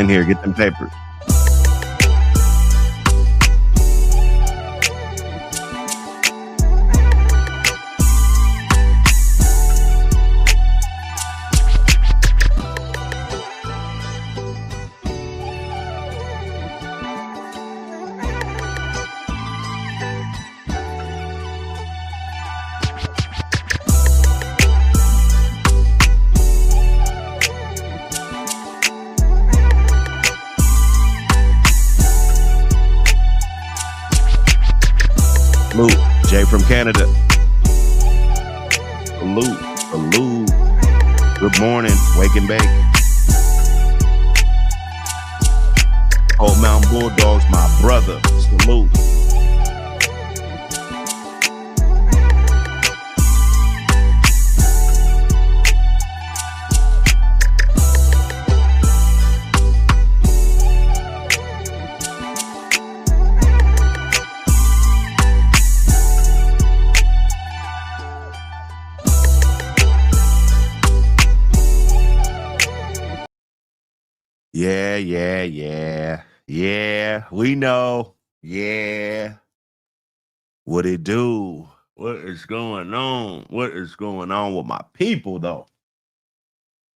in here. Get them papers. Salute, Jay from Canada. Salute, salute. Good morning, wake and bake. Old Mountain Bulldogs, my brother. Salute. Yeah, we know. Yeah. What it do? What is going on? What is going on with my people, though?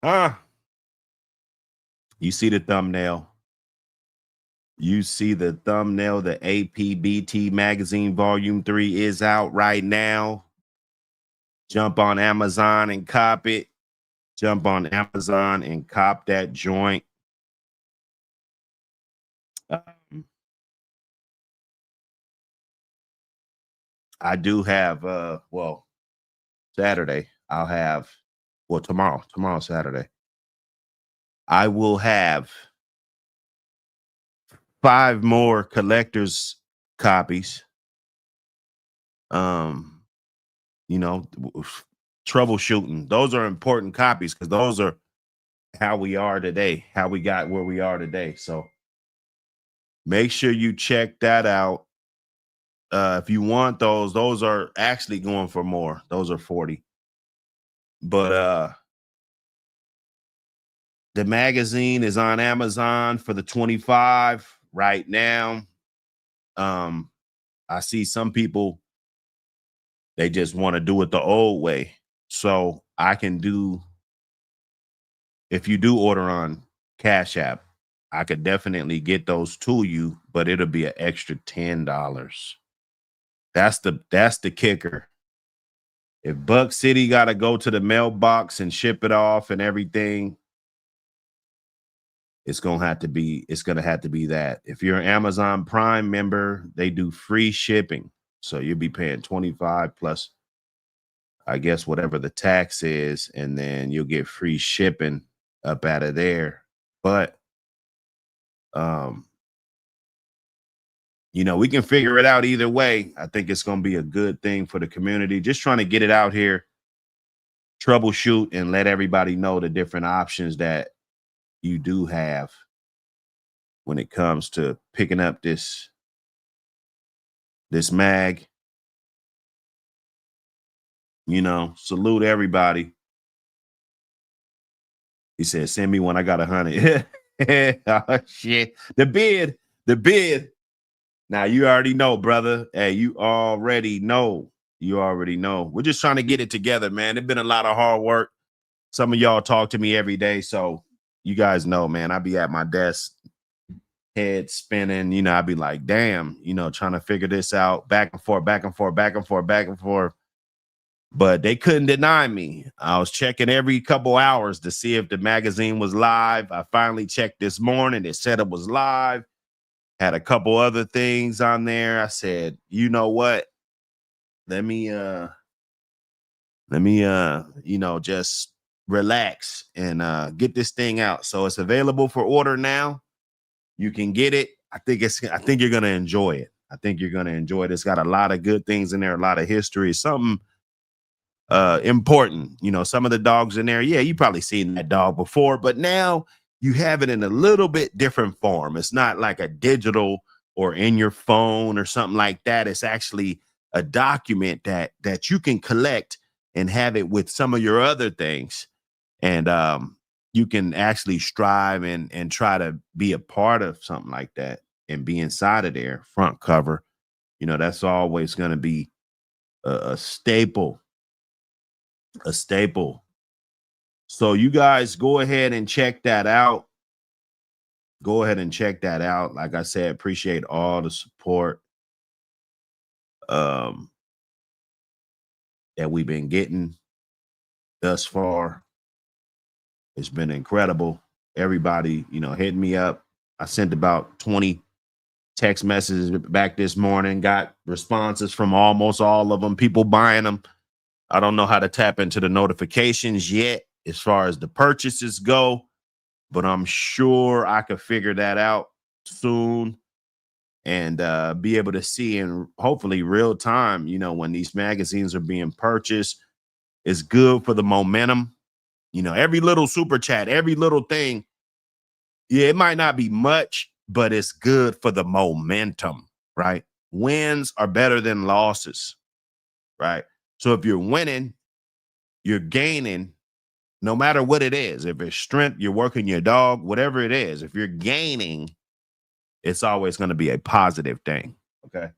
Huh? You see the thumbnail? You see the thumbnail? The APBT Magazine Volume 3 is out right now. Jump on Amazon and cop it. Jump on Amazon and cop that joint. I do have Saturday. I'll have tomorrow Saturday. I will have 5 more collector's copies. You know, troubleshooting. Those are important copies because those are how we are today, how we got where we are today. So make sure you check that out. If you want those are actually going for more. Those are 40. But the magazine is on Amazon for the 25 right now. I see some people, they just want to do it the old way. So I can do, if you do order on Cash App, I could definitely get those to you, but it'll be an extra $10. That's the kicker. If Buck City got to go to the mailbox and ship it off and everything, it's going to have to be that. If you're an Amazon Prime member, they do free shipping. So you'll be paying $25 plus, I guess, whatever the tax is, and then you'll get free shipping up out of there. But you know, we can figure it out either way. I think it's going to be a good thing for the community. Just trying to get it out here, troubleshoot, and let everybody know the different options that you do have when it comes to picking up this mag. You know, salute everybody. He said, send me one. I got 100. Oh, shit. The bid. Now, you already know, brother. Hey, you already know. We're just trying to get it together, man. It's been a lot of hard work. Some of y'all talk to me every day, so you guys know, man. I be at my desk, head spinning. You know, I be like, damn, you know, trying to figure this out, back and forth. But they couldn't deny me. I was checking every couple hours to see if the magazine was live. I finally checked this morning. It said it was live. Had a couple other things on there. I said, you know what? Let me you know, just relax and get this thing out. So it's available for order now. You can get it. I think you're gonna enjoy it. It's got a lot of good things in there, a lot of history, something important. You know, some of the dogs in there, yeah, you probably seen that dog before, but now you have it in a little bit different form. It's not like a digital or in your phone or something like that. It's actually a document that you can collect and have it with some of your other things. And you can actually strive and try to be a part of something like that and be inside of there, front cover, that's always going to be a staple, a staple. So you guys go ahead and check that out. Go ahead and check that out. Like I said, appreciate all the support um, that we've been getting thus far. It's been incredible. Everybody, hitting me up. I sent about 20 text messages back this morning, got responses from almost all of them, people buying them. I don't know how to tap into the notifications yet as far as the purchases go, but I'm sure I could figure that out soon and be able to see in hopefully real time, when these magazines are being purchased. It's good for the momentum. Every little super chat, every little thing, yeah, it might not be much, but it's good for the momentum, right? Wins are better than losses, right? So if you're winning, you're gaining, no matter what it is. If it's strength, you're working your dog, whatever it is. If you're gaining, it's always going to be a positive thing, okay?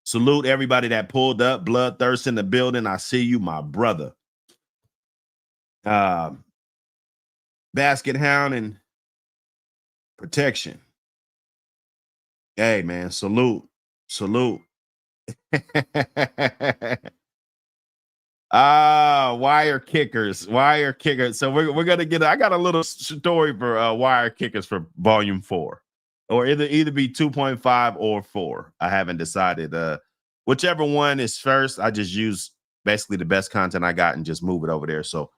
Salute everybody that pulled up. Bloodthirst in the building. I see you, my brother. Basket hound and protection. Hey, man, salute. Salute. Wire kickers. Wire kickers. So we're gonna get. I got a little story for wire kickers for volume 4. Or either be 2.5 or 4. I haven't decided. Whichever one is first, I just use basically the best content I got and just move it over there. So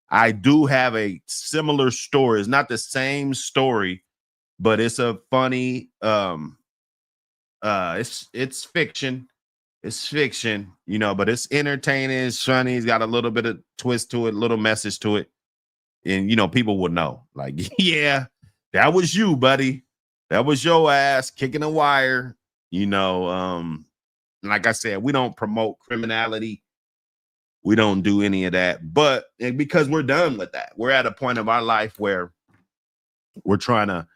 I do have a similar story. It's not the same story, but it's a funny. It's fiction. It's fiction, but it's entertaining. It's funny. It's got a little bit of twist to it, little message to it, and people would know. Like, yeah, that was you, buddy. That was your ass kicking a wire. Like I said, we don't promote criminality. We don't do any of that. But because we're done with that, we're at a point of our life where we're trying to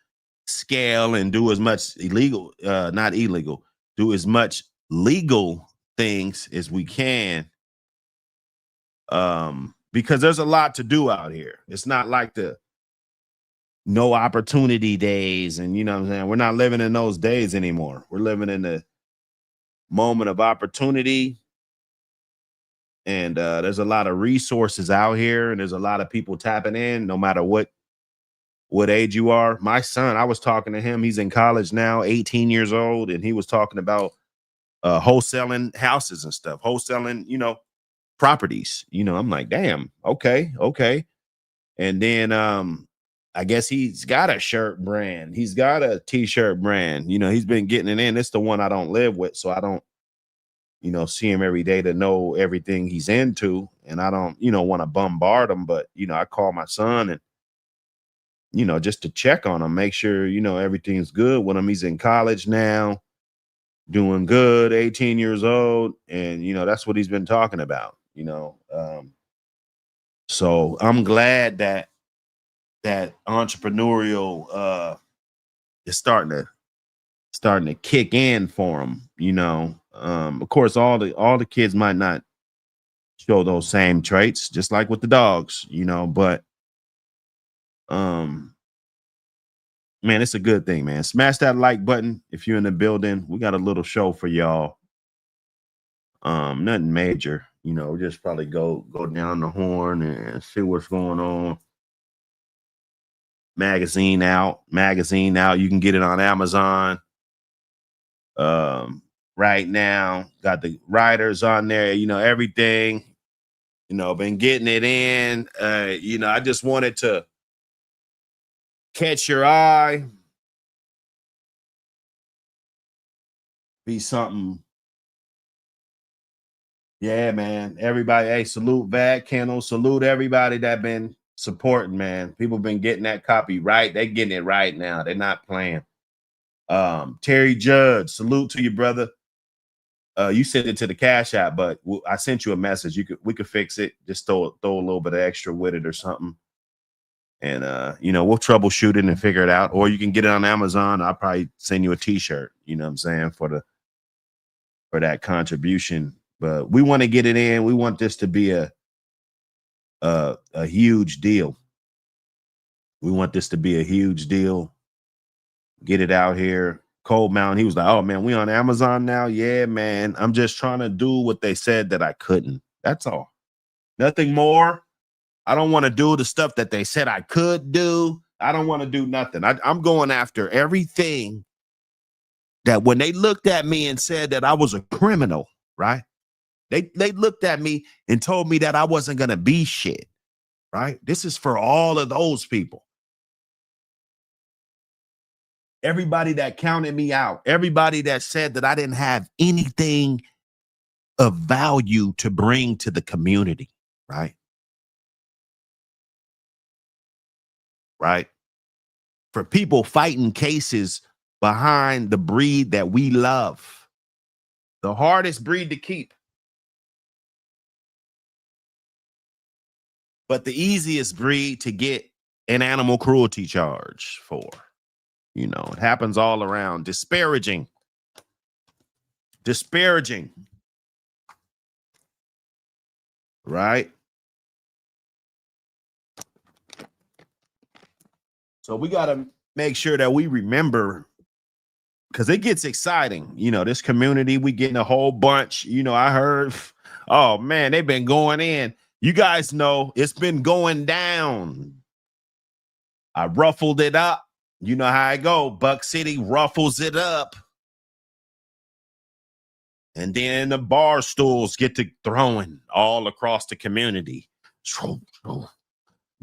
scale and do as much not illegal, do as much legal things as we can. Because there's a lot to do out here. It's not like the no opportunity days. And what I'm saying? We're not living in those days anymore. We're living in the moment of opportunity. And there's a lot of resources out here, and there's a lot of people tapping in, no matter what age you are. My son, I was talking to him. He's in college now, 18 years old, and he was talking about wholesaling houses and stuff, wholesaling, properties. I'm like, damn, okay. And then I guess he's got a shirt brand. He's got a t-shirt brand. He's been getting it in. It's the one I don't live with, so I don't, see him every day to know everything he's into. And I don't, want to bombard him, but, I call my son and, just to check on him, make sure, everything's good with him. He's in college now, doing good, 18 years old. And, that's what he's been talking about, so I'm glad that entrepreneurial is starting to kick in for him. Of course, all the kids might not show those same traits, just like with the dogs, but man, it's a good thing, man. Smash that like button if you're in the building. We got a little show for y'all. Nothing major, just probably go down the horn and see what's going on. Magazine out. You can get it on Amazon. Right now, got the writers on there, everything, been getting it in. I just wanted to catch your eye, be something. Yeah, man. Everybody, hey, salute Vad Kennel, salute everybody that been supporting, man. People been getting that copy right. They're getting it right now. They're not playing. Terry Judge, salute to you, brother. You sent it to the Cash App, but I sent you a message. We could fix it. Just throw a little bit of extra with it or something. And you know, we'll troubleshoot it and figure it out. Or you can get it on Amazon. I'll probably send you a t-shirt, you know what I'm saying, for that contribution. But we want to get it in. We want this to be a huge deal. We want this to be a huge deal. Get it out here. Cold Mountain, he was like, oh man, we on Amazon now. Yeah, man. I'm just trying to do what they said that I couldn't. That's all. Nothing more. I don't want to do the stuff that they said I could do. I don't want to do nothing. I'm going after everything that when they looked at me and said that I was a criminal, right? They looked at me and told me that I wasn't going to be shit, right? This is for all of those people. Everybody that counted me out, everybody that said that I didn't have anything of value to bring to the community, right? Right? For people fighting cases behind the breed that we love, the hardest breed to keep, but the easiest breed to get an animal cruelty charge for. You know, it happens all around. Disparaging. Right? So we got to make sure that we remember, because it gets exciting. You know, this community, we getting a whole bunch. You know, I heard, oh man, they've been going in. You guys know it's been going down. I ruffled it up. You know how I go. Buck City ruffles it up. And then the bar stools get to throwing all across the community.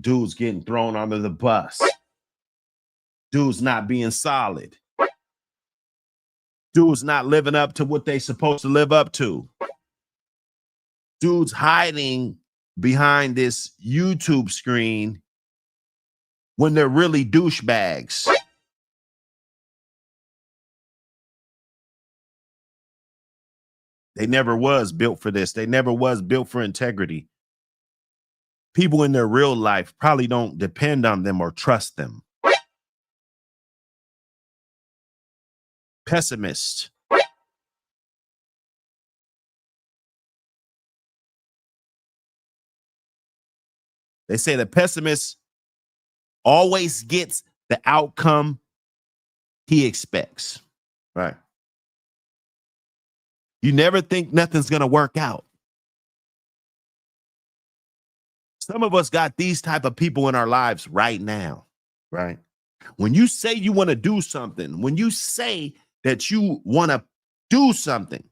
Dudes getting thrown under the bus. Dudes not being solid. Dudes not living up to what they supposed to live up to. Dudes hiding behind this YouTube screen when they're really douchebags. They never was built for this. They never was built for integrity. People in their real life probably don't depend on them or trust them. Pessimist. They say the pessimist always gets the outcome he expects. Right. You never think nothing's going to work out. Some of us got these type of people in our lives right now, right? When you say you want to do something, when you say that you want to do something,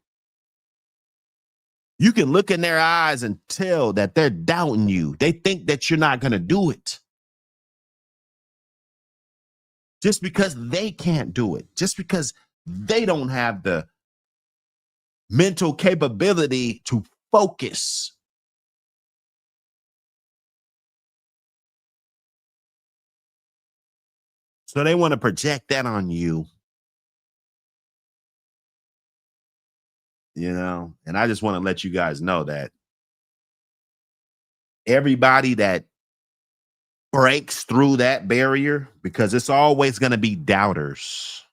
you can look in their eyes and tell that they're doubting you. They think that you're not going to do it. Just because they can't do it, just because they don't have the mental capability to focus. So they want to project that on you. You know, and I just want to let you guys know that everybody that breaks through that barrier, because it's always going to be doubters.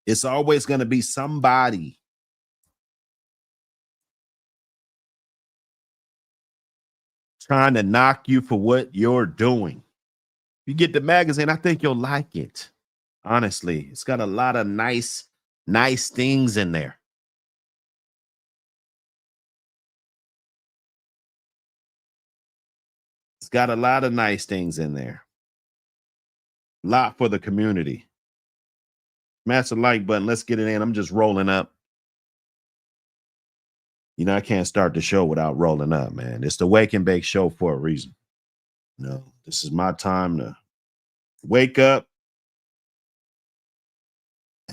It's always going to be somebody trying to knock you for what you're doing. You get the magazine, I think you'll like it. Honestly, it's got a lot of nice things in there. It's got a lot of nice things in there. A lot for the community. Smash the like button. Let's get it in. I'm just rolling up. You know, I can't start the show without rolling up, man. It's the Wake and Bake show for a reason. You know, this is my time to wake up,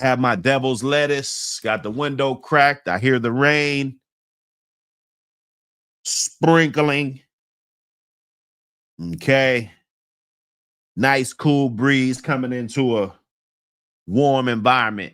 have my devil's lettuce, got the window cracked. I hear the rain sprinkling. Okay. Nice cool breeze coming into a warm environment.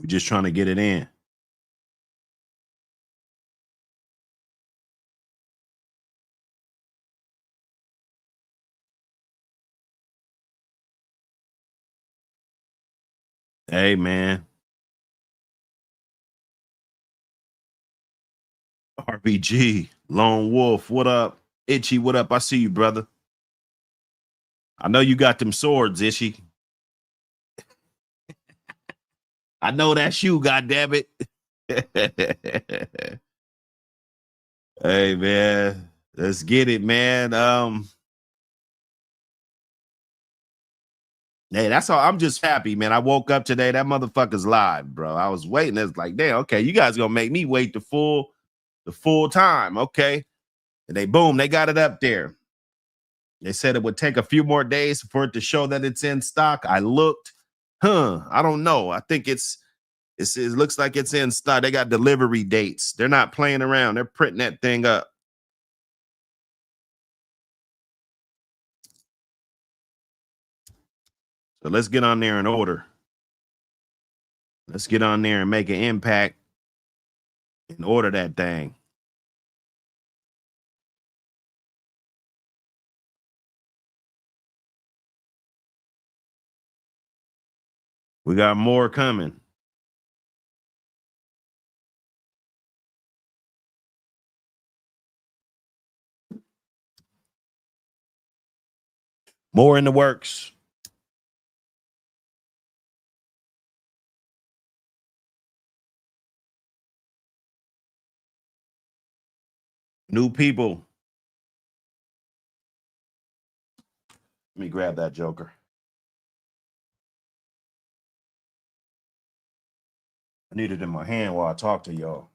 We're just trying to get it in. Hey, man. RBG, Lone Wolf, what up? Itchy, what up? I see you, brother. I know you got them swords, Itchy. I know that's you, goddammit. Hey, man. Let's get it, man. Hey, that's all. I'm just happy, man. I woke up today. That motherfucker's live, bro. I was waiting. It's like, damn, okay, you guys gonna make me wait the full time. Okay. And they got it up there. They said it would take a few more days for it to show that it's in stock. I looked, I don't know. I think it looks like it's in stock. They got delivery dates. They're not playing around. They're printing that thing up. So let's get on there and order. Let's get on there and make an impact and order that thing. We got more coming. More in the works. New people. Let me grab that joker. I need it in my hand while I talk to y'all.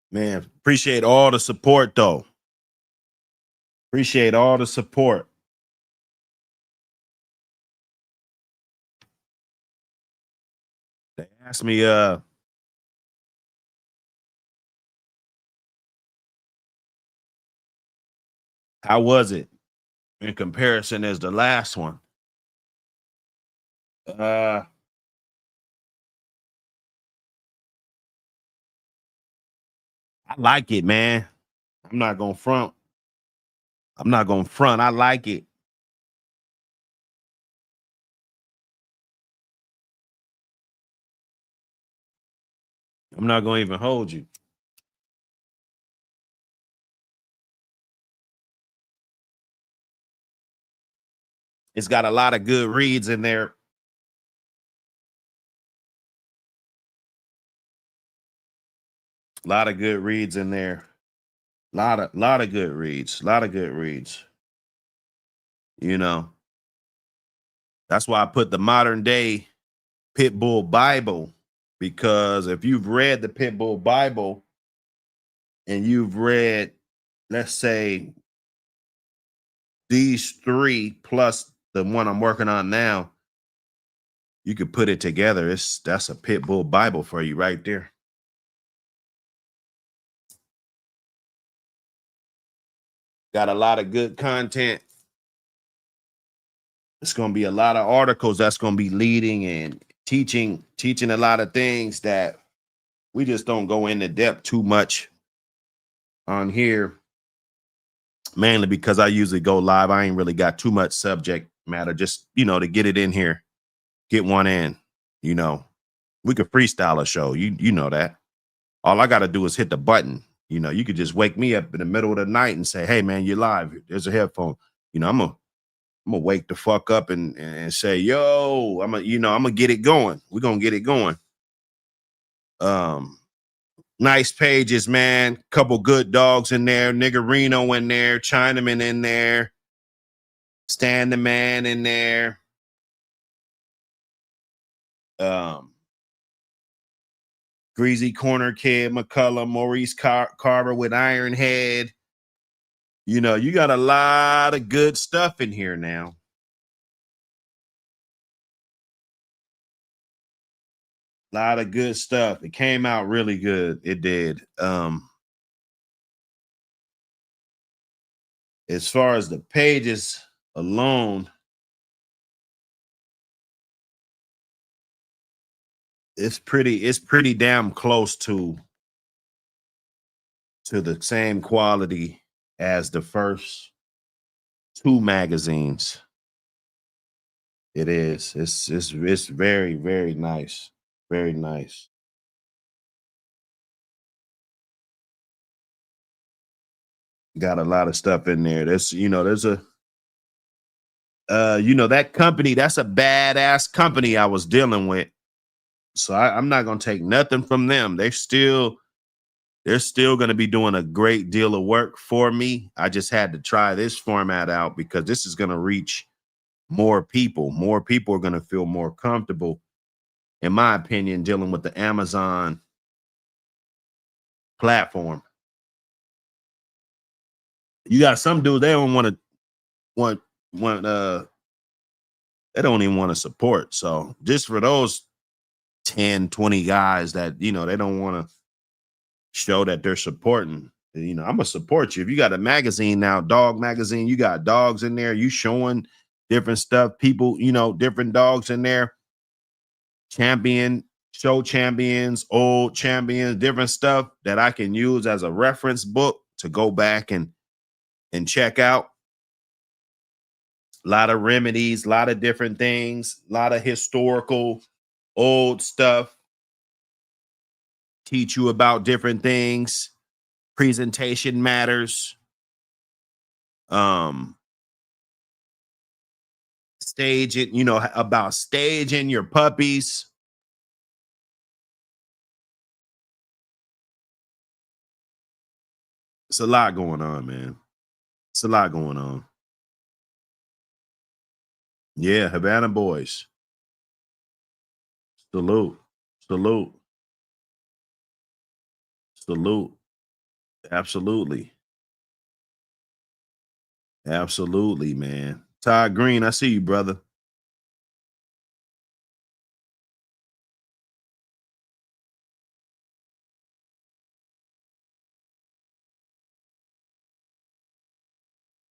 Man, appreciate all the support, though. Appreciate all the support. They asked me, how was it in comparison as the last one? I like it, man. I'm not gonna front. I like it. I'm not gonna even hold you. It's got a lot of good reads in there. A lot of good reads in there. Lot of good reads. A lot of good reads. You know, that's why I put the modern day Pit Bull Bible, because if you've read the Pit Bull Bible and you've read, let's say, these three plus the one I'm working on now, you could put it together. That's a Pit Bull Bible for you right there. Got a lot of good content. It's going to be a lot of articles that's going to be leading and teaching a lot of things that we just don't go into depth too much on here, mainly because I usually go live. I ain't really got too much subject matter, just, to get it in here, get one in, we could freestyle a show. You know that. All I got to do is hit the button. You could just wake me up in the middle of the night and say, hey, man, you're live. There's a headphone. I'm going to wake the fuck up and say, yo, I'm going to get it going. We're going to get it going. Nice pages, man. Couple good dogs in there. Niggerino in there. Chinaman in there. Stan the Man in there. Greasy Corner Kid, McCullum, Maurice Carver with Iron Head. You know, you got a lot of good stuff in here now. A lot of good stuff. It came out really good. It did. As far as the pages alone, it's pretty damn close to the same quality as the first two magazines. It is. It's very, very nice. Very nice. Got a lot of stuff in there. There's a that company, that's a badass company I was dealing with. So I'm not gonna take nothing from them. They're still gonna be doing a great deal of work for me. I just had to try this format out because this is gonna reach more people. More people are gonna feel more comfortable, in my opinion, dealing with the Amazon platform. You got some dudes, they don't want they don't even want to support. So just for those 10, 20 guys that, they don't want to show that they're supporting, I'm gonna support you. If you got a magazine now, dog magazine, you got dogs in there, you showing different stuff, people, different dogs in there, show champions, old champions, different stuff that I can use as a reference book to go back and check out. A lot of remedies, a lot of different things, a lot of historical old stuff, teach you about different things. Presentation matters. Stage it, about staging your puppies. It's a lot going on, man. It's a lot going on. Yeah, Havana boys. Salute. Salute. Salute. Absolutely. Absolutely, man. Todd Green, I see you, brother.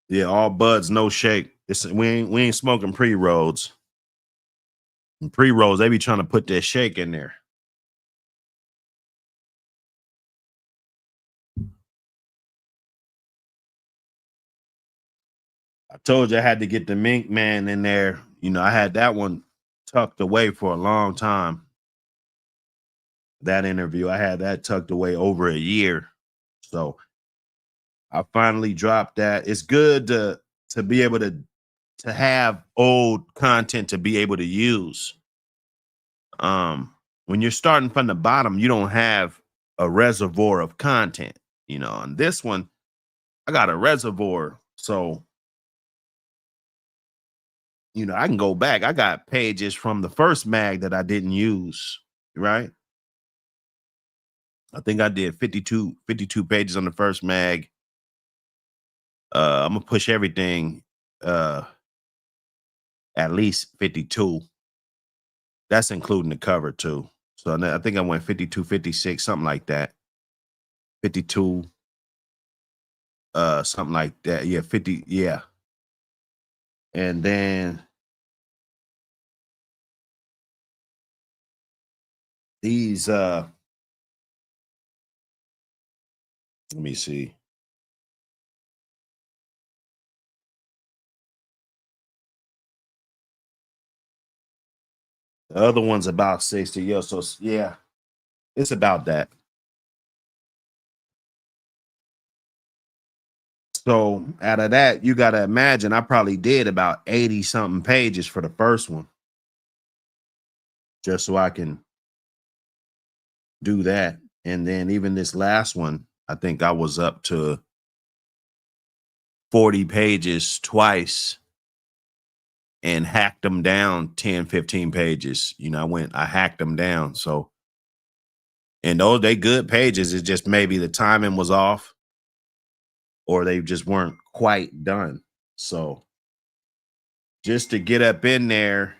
Yeah, all buds, no shake. We ain't smoking pre-rolls. Pre-rolls, they be trying to put that shake in there. I told you I had to get the Mink Man in there. I had that one tucked away for a long time. That interview, I had that tucked away over a year. So I finally dropped that. It's good to be able to have old content to be able to use. When you're starting from the bottom, you don't have a reservoir of content. On this one, I got a reservoir. So I can go back. I got pages from the first mag that I didn't use, right? I think I did 52 pages on the first mag. I'm gonna push everything at least 52. That's including the cover too. So I think I went 52, 56, something like that. 52, something like that. Yeah, 50, yeah. And then these let me see. The other one's about 60. Yeah, so yeah, it's about that. So out of that, you got to imagine I probably did about 80 something pages for the first one, just so I can do that. And then even this last one, I think I was up to 40 pages twice and hacked them down 10, 15 pages. I hacked them down. So And those they good pages. It's just maybe the timing was off or they just weren't quite done. So just to get up in there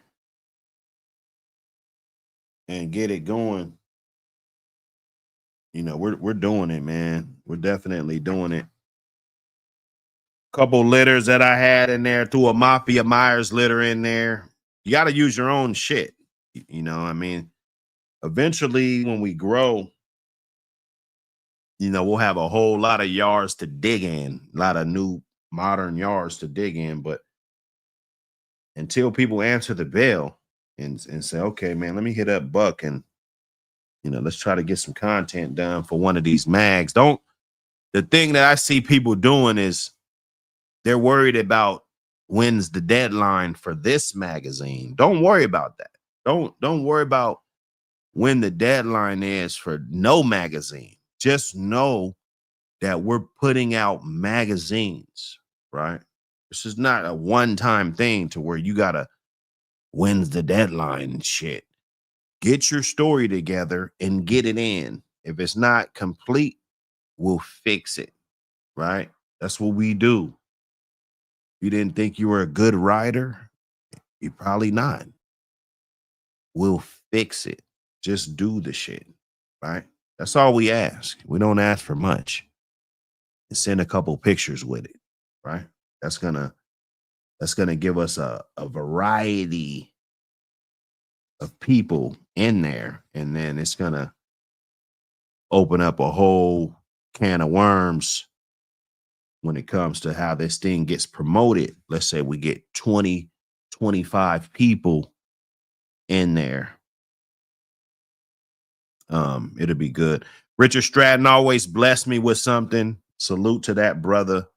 and get it going, you know, we're doing it, man. We're definitely doing it. Couple litters that I had in there, threw a Mafia Myers litter in there. You got to use your own shit. You know, I mean, eventually when we grow, you know, we'll have a whole lot of yards to dig in, a lot of new modern yards to dig in. But until people answer the bell and say, okay, man, let me hit up Buck and, you know, let's try to get some content done for one of these mags. The thing that I see people doing is they're worried about when's the deadline for this magazine. Don't worry about that. Don't worry about when the deadline is for no magazine. Just know that we're putting out magazines, right? This is not a one-time thing to where you gotta when's the deadline and shit. Get your story together and get it in. If it's not complete, we'll fix it, right? That's what we do. You didn't think you were a good writer? You're probably not. We'll fix it. Just do the shit, right? That's all we ask. We don't ask for much. And send a couple pictures with it, right? That's gonna give us a variety of people in there, and then it's gonna open up a whole can of worms when it comes to how this thing gets promoted. Let's say we get 20, 25 people in there. It'll be good. Richard Stratton always blessed me with something. Salute to that brother.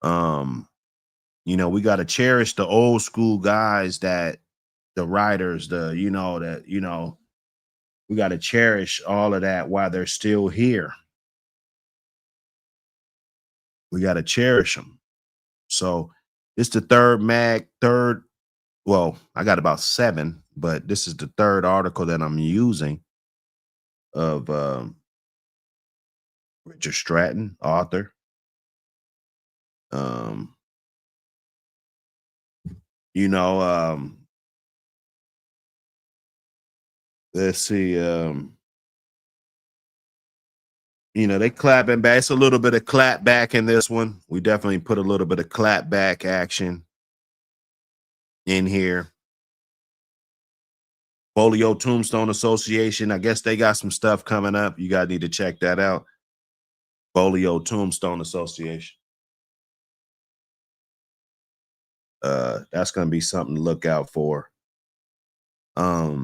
You know, we got to cherish the old school guys, that the writers, we got to cherish all of that while they're still here. We got to cherish them. So it's the third. Well, I got about 7, but this is the third article that I'm using of Richard Stratton, author. You know, let's see, you know, they clapping back. It's a little bit of clap back in this one. We definitely put a little bit of clap back action in here. Folio Tombstone Association. I guess they got some stuff coming up. You guys need to check that out. Folio Tombstone Association. That's going to be something to look out for. Yeah,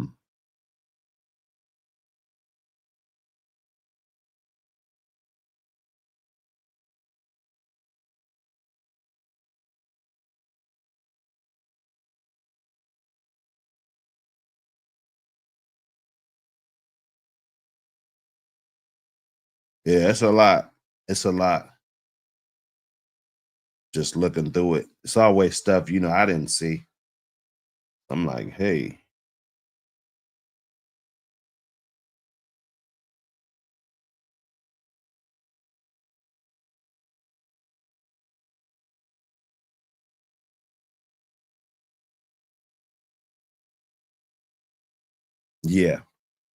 it's a lot. It's a lot. Just looking through it. It's always stuff, you know, I didn't see. I'm like, hey. Yeah.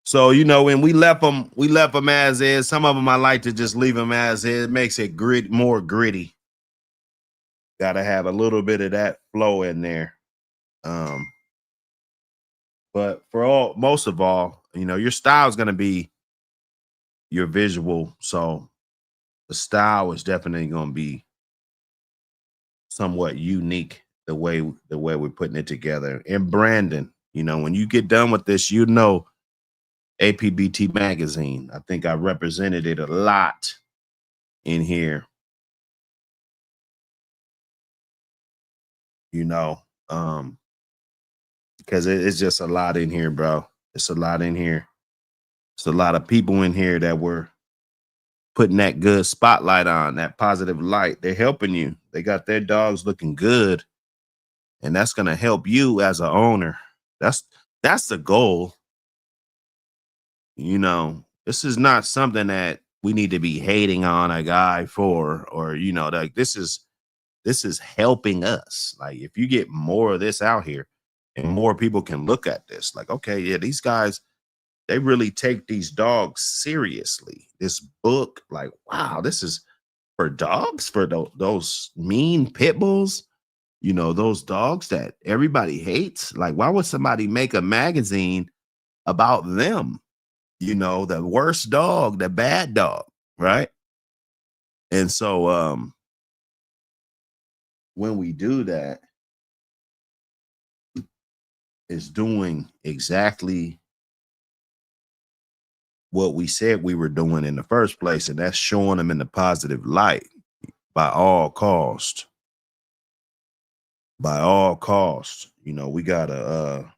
So, you know, when we left them as is. Some of them I like to just leave them as is. It makes it more gritty. Got to have a little bit of that flow in there. But most of all, you know, your style is going to be your visual. So the style is definitely going to be somewhat unique the way we're putting it together. And Brandon, you know, when you get done with this, you know, APBT Magazine. I think I represented it a lot in here. You know, because it's just a lot in here, bro. It's a lot in here. It's a lot of people in here that were putting that good spotlight on, that positive light. They're helping you. They got their dogs looking good, and that's going to help you as an owner. That's the goal. You know, This is not something that we need to be hating on a guy for, or like this is helping us. Like if you get more of this out here and more people can look at this, like, okay, yeah, these guys, they really take these dogs seriously. This book, like, wow, this is for dogs, for those mean pit bulls, those dogs that everybody hates. Like, why would somebody make a magazine about them? The worst dog, the bad dog, right? And so when we do that, it's doing exactly what we said we were doing in the first place, and that's showing them in the positive light by all cost. By all costs, we gotta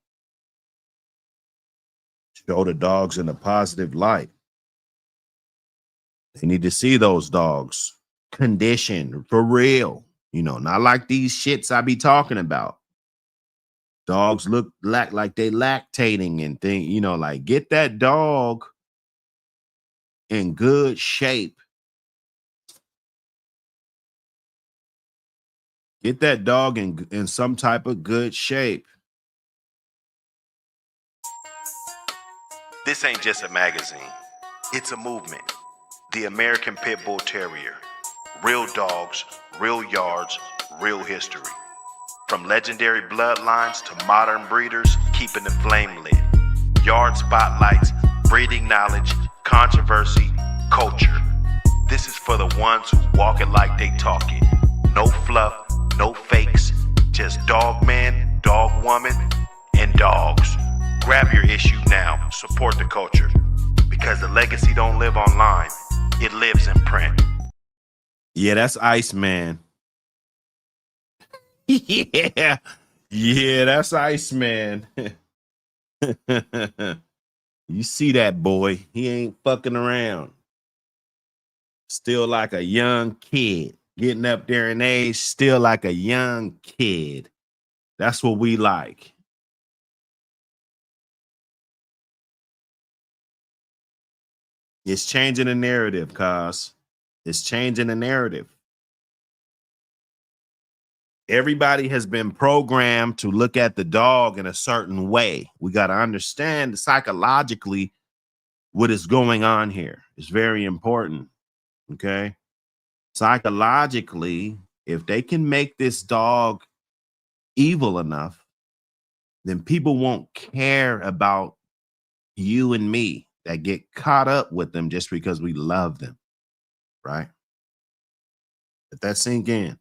show the dogs in a positive light. They need to see those dogs conditioned for real, not like these shits I be talking about. Dogs look like they lactating and thing, like get that dog in good shape. Get that dog in some type of good shape. This ain't just a magazine. It's a movement. The American Pit Bull Terrier. Real dogs, real yards, real history. From legendary bloodlines to modern breeders, keeping the flame lit. Yard spotlights, breeding knowledge, controversy, culture. This is for the ones who walk it like they talk it. No fluff, no fakes, just dog man, dog woman, and dogs. Grab your issue now, support the culture. Because the legacy don't live online, it lives in print. Yeah, that's Iceman. Yeah, that's Iceman. You see that boy? He ain't fucking around. Still like a young kid. Getting up there in age, still like a young kid. That's what we like. It's changing the narrative, cuz. It's changing the narrative. Everybody has been programmed to look at the dog in a certain way. We got to understand psychologically what is going on here. It's very important. Okay. Psychologically, if they can make this dog evil enough, then people won't care about you and me that get caught up with them just because we love them. Right. Let that sink in.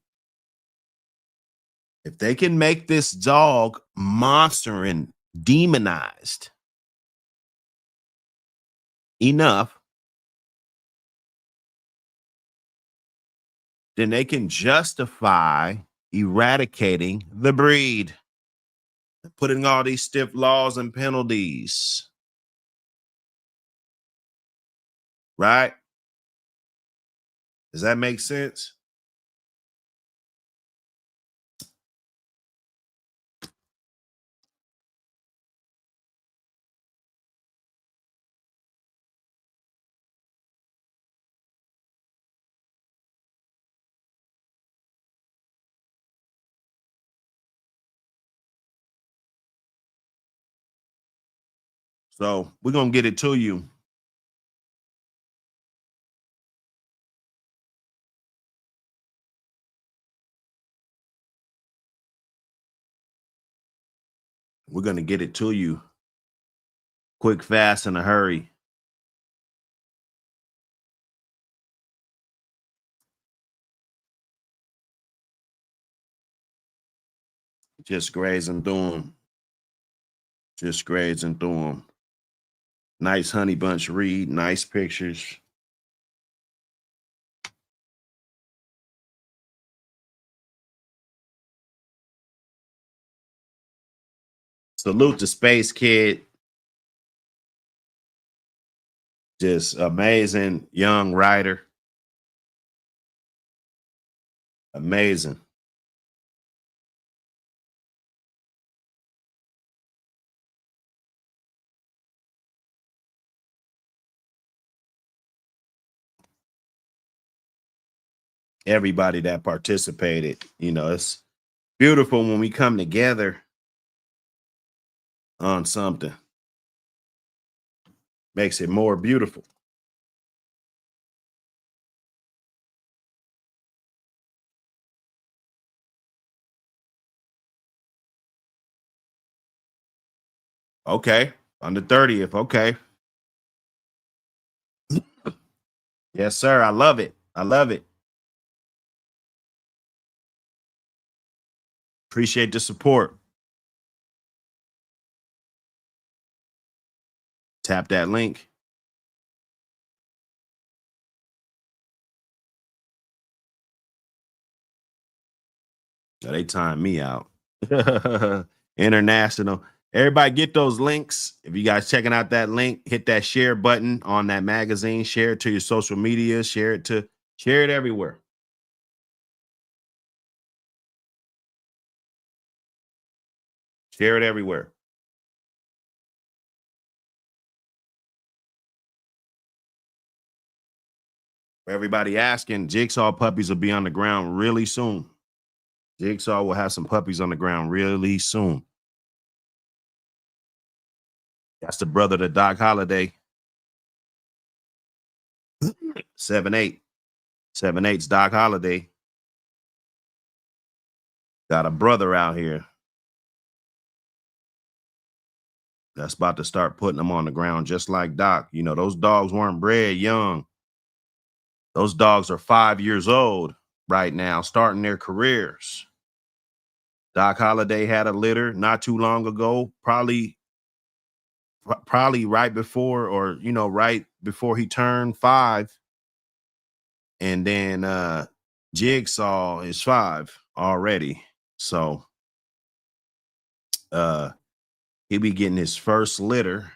If they can make this dog monster and demonized enough, then they can justify eradicating the breed, putting all these stiff laws and penalties. Right? Does that make sense? So we're going to get it to you. We're going to get it to you quick, fast, in a hurry. Just grazing through them. Just grazing through them. Nice honey bunch read, nice pictures. Salute to Space Kid. Just amazing young writer. Amazing. everybody that participated. You know, it's beautiful when we come together on something. Makes it more beautiful. Okay. On the 30th. Okay. Yes, sir. I love it. I love it. Appreciate the support. Tap that link. Oh, they time me out. International. Everybody get those links. If you guys checking out that link, hit that share button on that magazine, share it to your social media, share it everywhere. Share it everywhere. For everybody asking, Jigsaw puppies will be on the ground really soon. Jigsaw will have some puppies on the ground really soon. That's the brother to Doc Holliday. 7'8". 7'8's Doc Holliday. Got a brother out here that's about to start putting them on the ground just like Doc. You know, those dogs weren't bred young. Those dogs are 5 years old right now, starting their careers. Doc Holliday had a litter not too long ago, probably right before, or right before he turned 5. And then Jigsaw is 5 already. So he'll be getting his first litter.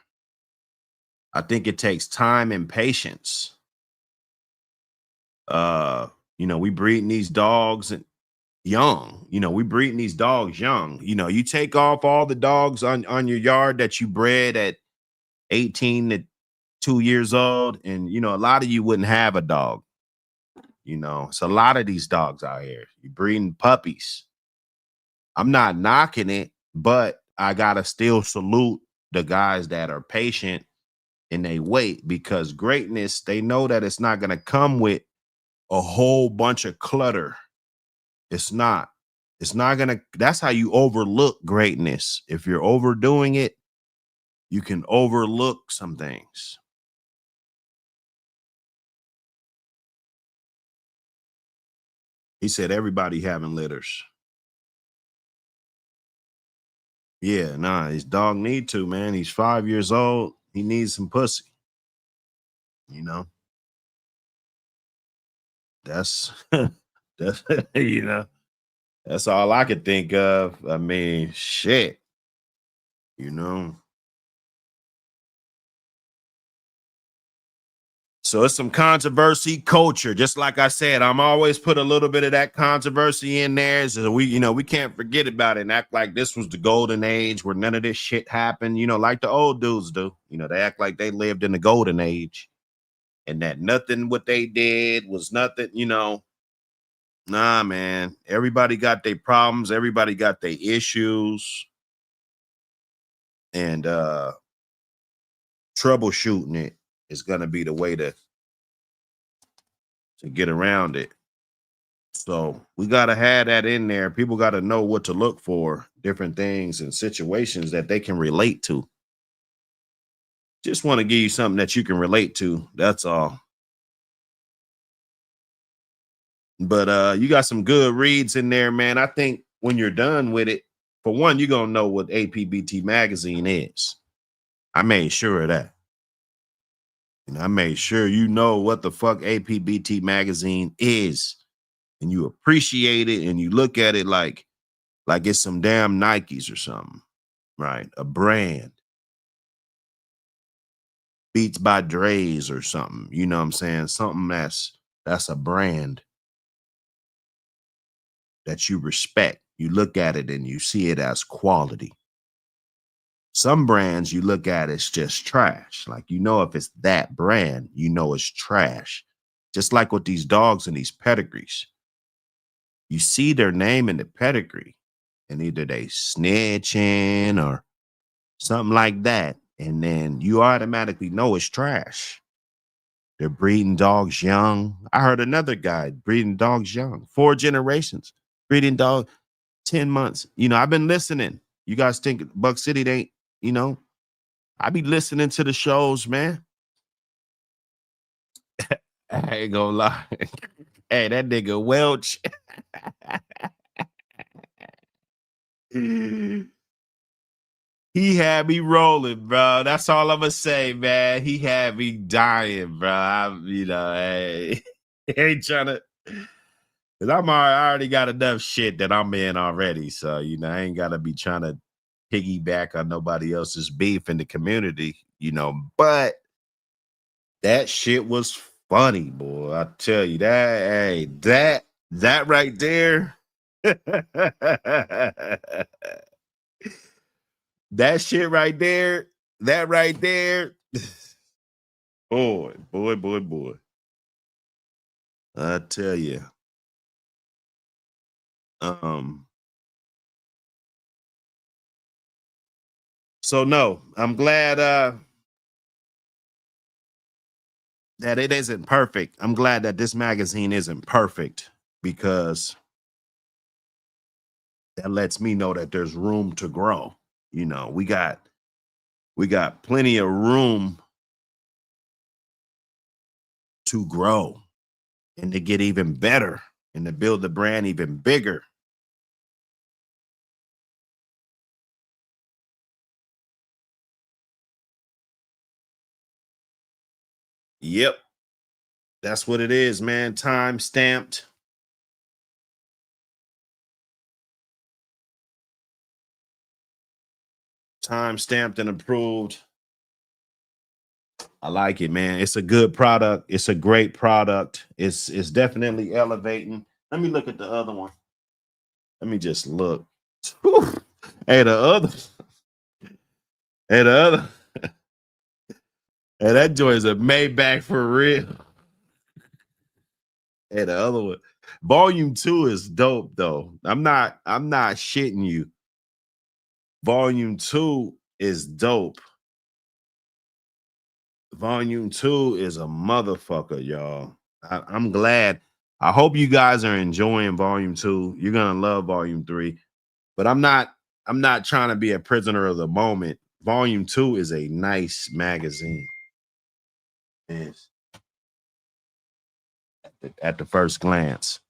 I think it takes time and patience. We breeding these dogs young. We breeding these dogs young. You take off all the dogs on your yard that you bred at 18 to 2 years old, and a lot of you wouldn't have a dog. It's a lot of these dogs out here. You breeding puppies. I'm not knocking it, but I gotta still salute the guys that are patient and they wait, because greatness, they know that it's not gonna come with a whole bunch of clutter. It's not gonna. That's how you overlook greatness. If you're overdoing it, you can overlook some things. He said everybody having litters. Yeah, nah, his dog need to, man. He's 5 years old. He needs some pussy. You know, that's that's that's all I could think of. I mean, shit. You know. So it's some controversy culture. Just like I said, I'm always put a little bit of that controversy in there. So we can't forget about it and act like this was the golden age where none of this shit happened, like the old dudes do. They act like they lived in the golden age and that nothing what they did was nothing, Nah, man. Everybody got their problems, everybody got their issues. And troubleshooting it is gonna be the way to get around it. So we got to have that in there. People got to know what to look for, different things and situations that they can relate to. Just want to give you something that you can relate to. That's all. But you got some good reads in there, man. I think when you're done with it, for one, you're going to know what APBT Magazine is. I made sure of that. And I made sure you know what the fuck APBT Magazine is. And you appreciate it and you look at it like it's some damn Nikes or something, right? A brand. Beats by Dre's or something. You know what I'm saying? Something that's a brand that you respect. You look at it and you see it as quality. Some brands you look at it's just trash. Like, if it's that brand, it's trash. Just like with these dogs and these pedigrees. you see their name in the pedigree, and either they snitching or something like that, and then you automatically know it's trash. They're breeding dogs young. I heard another guy breeding dogs young, 4 generations, breeding dog 10 months. You know, I've been listening. You guys think Buck City they ain't, you know, I be listening to the shows, man. I ain't gonna lie. Hey, that nigga Welch. He had me rolling, bro. That's all I'm gonna say, man. He had me dying, bro. Hey, ain't trying to, cause I already got enough shit that I'm in already. So, you know, I ain't gotta be trying to piggyback on nobody else's beef in the community, you know. But that shit was funny, boy. I tell you that, hey, that right there. That shit right there, that right there. Boy. I tell you. Um, so no, I'm glad that it isn't perfect. I'm glad that this magazine isn't perfect because that lets me know that there's room to grow. You know, we got plenty of room to grow and to get even better and to build the brand even bigger. Yep. That's what it is, man. Time stamped. Time stamped and approved. I like it, man. It's a good product. It's a great product. It's definitely elevating. Let me look at the other one. Let me just look. Whew. Hey, the other. Hey, the other. Hey, that joint's a Maybach for real. Hey, the other one. Volume 2 is dope, though. I'm not shitting you. Volume 2 is dope. Volume 2 is a motherfucker, y'all. I'm glad. I hope you guys are enjoying Volume 2. You're gonna love Volume 3. But I'm not trying to be a prisoner of the moment. Volume 2 is a nice magazine. Yes. At the first glance.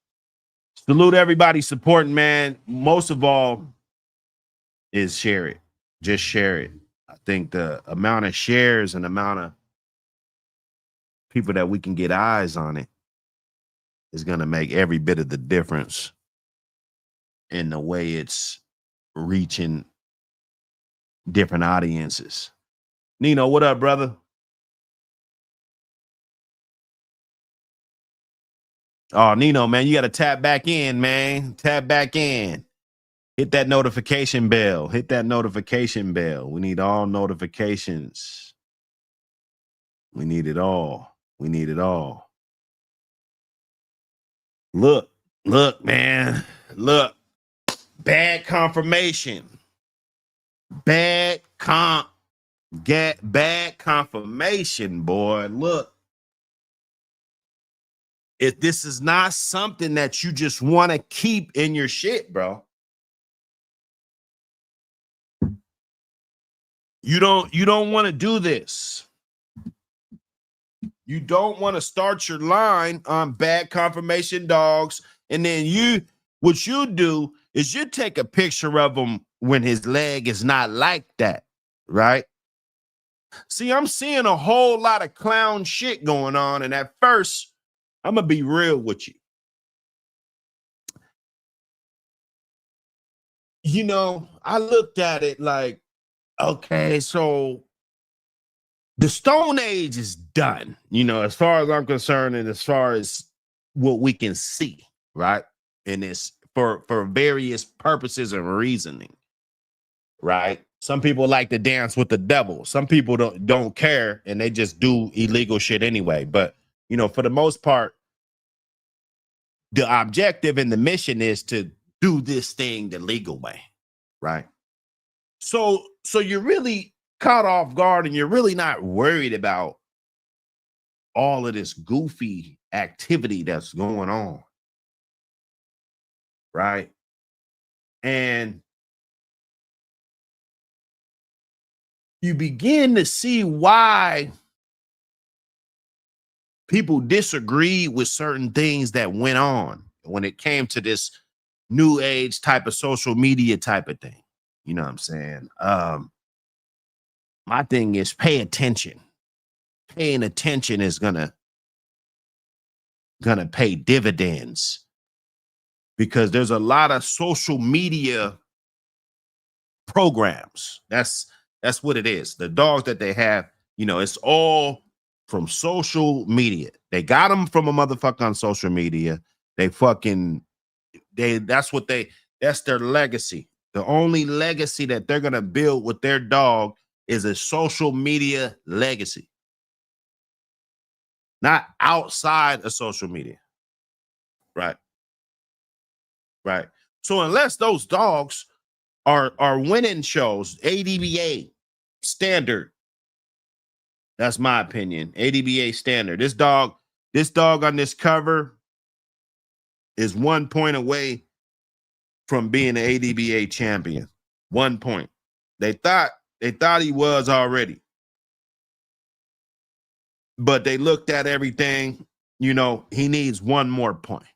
Salute everybody supporting, man. Most of all is share it. Just share it. I think the amount of shares and amount of people that we can get eyes on it is going to make every bit of the difference in the way it's reaching different audiences. Nino, what up, brother? Oh, Nino, man, you got to tap back in, man. Tap back in. Hit that notification bell. Hit that notification bell. We need all notifications. We need it all. We need it all. Look, man. Look. Bad confirmation. Bad confirmation, boy. Look. If this is not something that you just want to keep in your shit, bro. You don't want to do this. You don't want to start your line on bad confirmation dogs. And then what you do is you take a picture of him when his leg is not like that, right? See, I'm seeing a whole lot of clown shit going on. And at first, I'm going to be real with you. You know, I looked at it like, okay, so the Stone Age is done, you know, as far as I'm concerned, and as far as what we can see, right? And it's for various purposes and reasoning, right? Some people like to dance with the devil. Some people don't care and they just do illegal shit anyway. But you know, for the most part, the objective and the mission is to do this thing the legal way, right? So you're really caught off guard and you're really not worried about all of this goofy activity that's going on, right? And you begin to see why people disagree with certain things that went on when it came to this new age type of social media type of thing. You know what I'm saying? My thing is pay attention. Paying attention is gonna pay dividends, because there's a lot of social media programs. That's what it is. The dogs that they have, you know, it's all from social media. They got them from a motherfucker on social media. That's their legacy. The only legacy that they're gonna build with their dog is a social media legacy, not outside of social media. Right. Right. So unless those dogs are winning shows, ADBA standard. That's my opinion. ADBA standard. This dog on this cover is 1 point away from being an ADBA champion. 1 point. They thought he was already. But they looked at everything, you know, he needs 1 more point.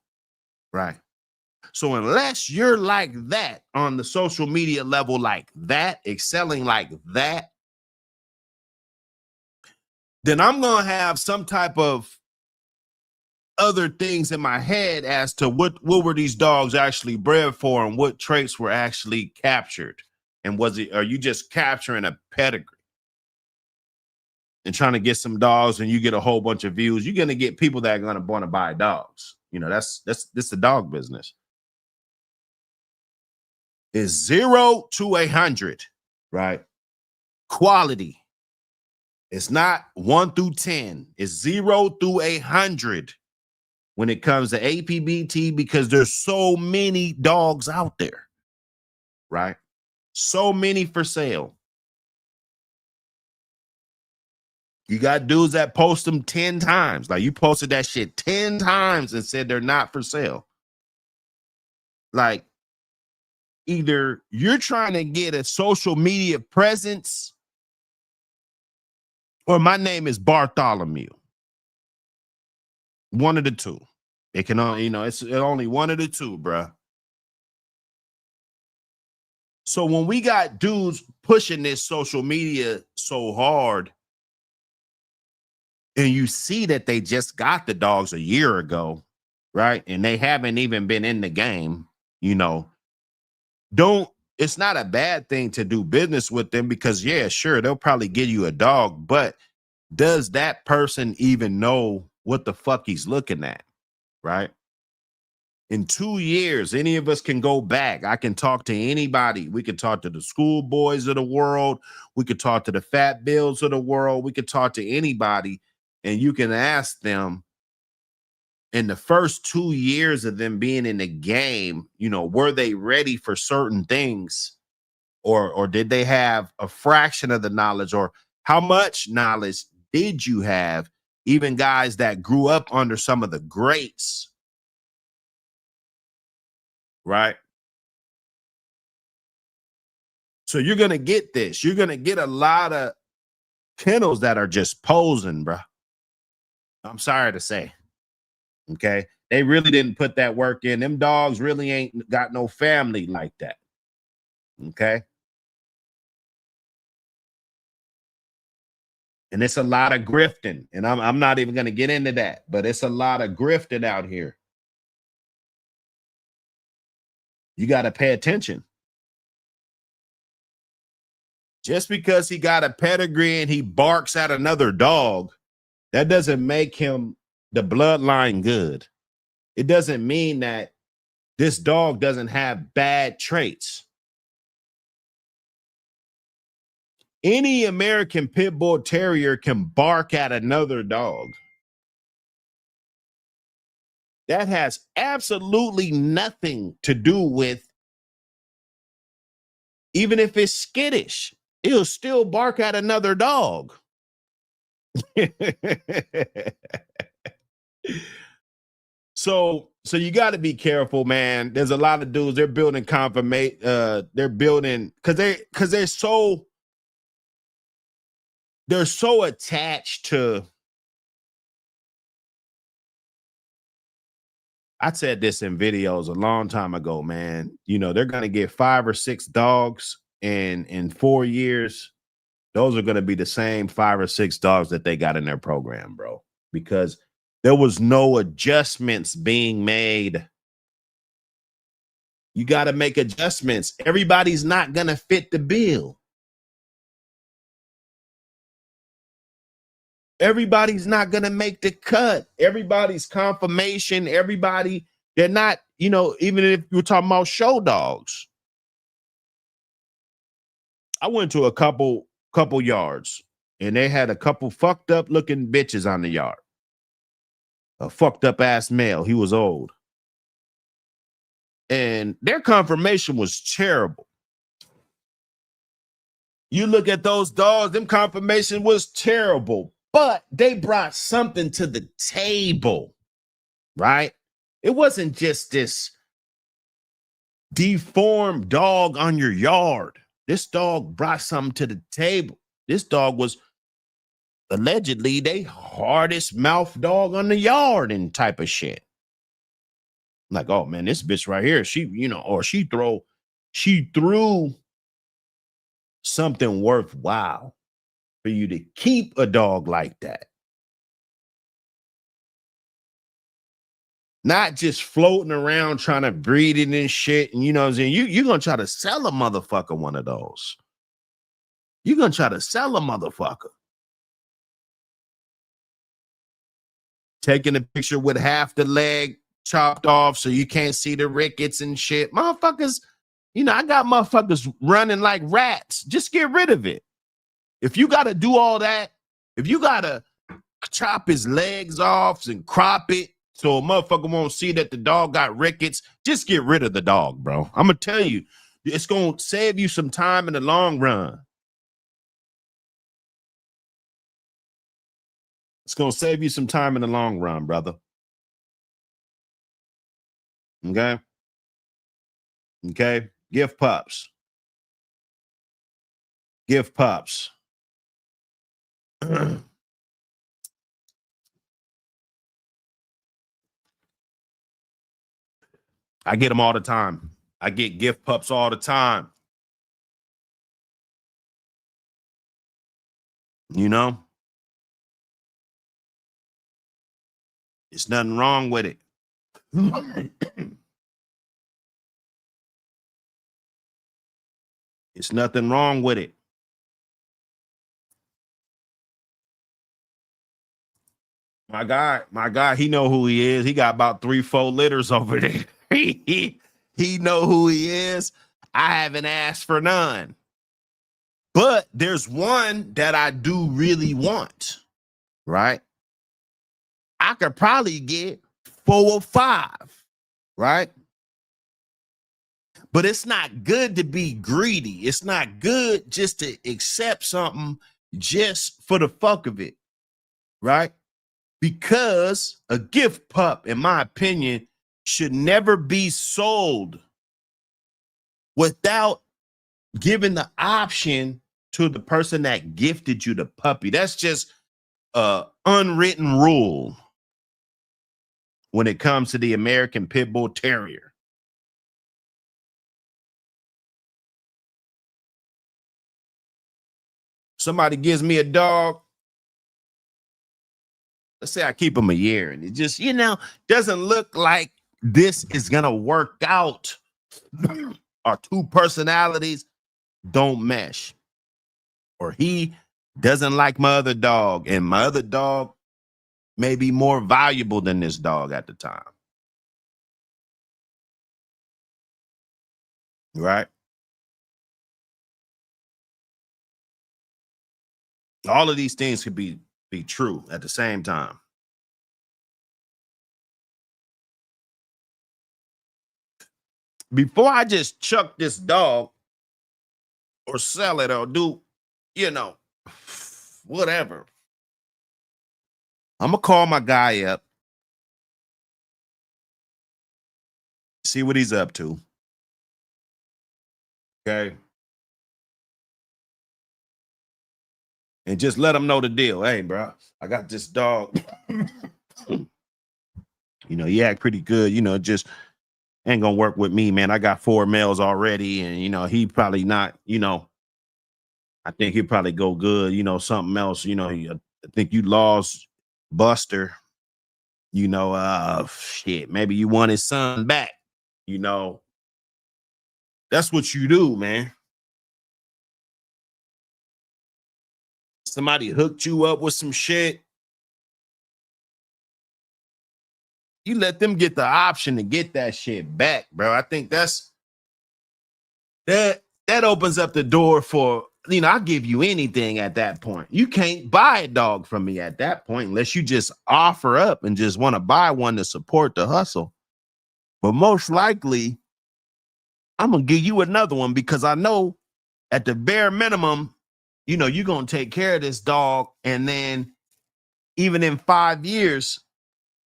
Right. So unless you're like that on the social media level, like that, excelling like that, then I'm going to have some type of other things in my head as to what were these dogs actually bred for and what traits were actually captured. And are you just capturing a pedigree and trying to get some dogs and you get a whole bunch of views? You're going to get people that are going to want to buy dogs. You know, that's the dog business. Is 0 to 100, right? Quality. It's not 1 through 10. It's 0 through 100 when it comes to APBT, because there's so many dogs out there, right? So many for sale. You got dudes that post them 10 times. Like, you posted that shit 10 times and said they're not for sale. Like, either you're trying to get a social media presence, or my name is Bartholomew. One of the two. It can only, you know, it's only one of the two, bruh. So when we got dudes pushing this social media so hard, and you see that they just got the dogs a year ago, right? And they haven't even been in the game, you know, it's not a bad thing to do business with them, because yeah, sure, they'll probably give you a dog, but does that person even know what the fuck he's looking at, right? In 2 years, any of us can go back. I can talk to anybody. We could talk to the schoolboys of the world. We could talk to the fat bills of the world. We could talk to anybody, and you can ask them, in the first 2 years of them being in the game, you know, were they ready for certain things, or did they have a fraction of the knowledge, or how much knowledge did you have? Even guys that grew up under some of the greats, right? So you're going to get this. You're going to get a lot of kennels that are just posing, bro. I'm sorry to say. Okay. They really didn't put that work in. Them dogs really ain't got no family like that. Okay. And it's a lot of grifting. And I'm not even going to get into that, but it's a lot of grifting out here. You got to pay attention. Just because he got a pedigree and he barks at another dog, that doesn't make him the bloodline good. It doesn't mean that this dog doesn't have bad traits. Any American Pit Bull Terrier can bark at another dog. That has absolutely nothing to do with, even if it's skittish, it'll still bark at another dog. So you got to be careful, man. There's a lot of dudes, they're building they're building because they're so attached to, I said this in videos a long time ago, man. You know, they're going to get 5 or 6 dogs, and in 4 years, those are going to be the same 5 or 6 dogs that they got in their program, bro, because there was no adjustments being made. You got to make adjustments. Everybody's not going to fit the bill. Everybody's not going to make the cut. Everybody's confirmation, everybody, they're not, you know, even if you're talking about show dogs. I went to a couple yards, and they had a couple fucked up looking bitches on the yard. A fucked up ass male. He was old. And their confirmation was terrible. You look at those dogs, them confirmation was terrible, but they brought something to the table, right? It wasn't just this deformed dog on your yard. This dog brought something to the table. This dog was allegedly the hardest mouth dog on the yard and type of shit. Like, oh man, this bitch right here, she, you know, or she threw something worthwhile for you to keep a dog like that. Not just floating around trying to breed it and shit. And you know what I'm saying? You're gonna try to sell a motherfucker one of those. You're gonna try to sell a motherfucker. Taking a picture with half the leg chopped off so you can't see the rickets and shit. Motherfuckers, you know, I got motherfuckers running like rats. Just get rid of it. If you got to do all that, if you got to chop his legs off and crop it so a motherfucker won't see that the dog got rickets, just get rid of the dog, bro. I'm going to tell you, it's going to save you some time in the long run. It's going to save you some time in the long run, brother. Okay? Okay? Gift pups. Gift pups. I get them all the time. I get gift pups all the time. You know? It's nothing wrong with it. It's nothing wrong with it. My guy, he know who he is. He got about 3-4 litters over there. he know who he is. I haven't asked for none. But there's one that I do really want, right? I could probably get 4 or 5, right? But it's not good to be greedy. It's not good just to accept something just for the fuck of it, right? Because a gift pup, in my opinion, should never be sold without giving the option to the person that gifted you the puppy. That's just an unwritten rule when it comes to the American Pit Bull Terrier. Somebody gives me a dog, let's say I keep him a year, and it just, you know, doesn't look like this is gonna work out. Our 2 personalities don't mesh, or he doesn't like my other dog, and my other dog may be more valuable than this dog at the time, right? All of these things could be true at the same time. before I just chuck this dog or sell it or do, you know, whatever, I'm gonna call my guy up, see what he's up to. Okay. And just let him know the deal. Hey, bro, I got this dog. He act pretty good, just ain't gonna work with me, man. I got 4 males already, and he probably not, I think he'd probably go good, something else, I think you lost Buster, shit, maybe you want his son back, that's what you do, man. Somebody hooked you up with some shit, you let them get the option to get that shit back, bro. I think that opens up the door for, I'll give you anything at that point. You can't buy a dog from me at that point unless you just offer up and just want to buy one to support the hustle. But most likely, I'm going to give you another one because I know at the bare minimum, you're going to take care of this dog. And then even in 5 years,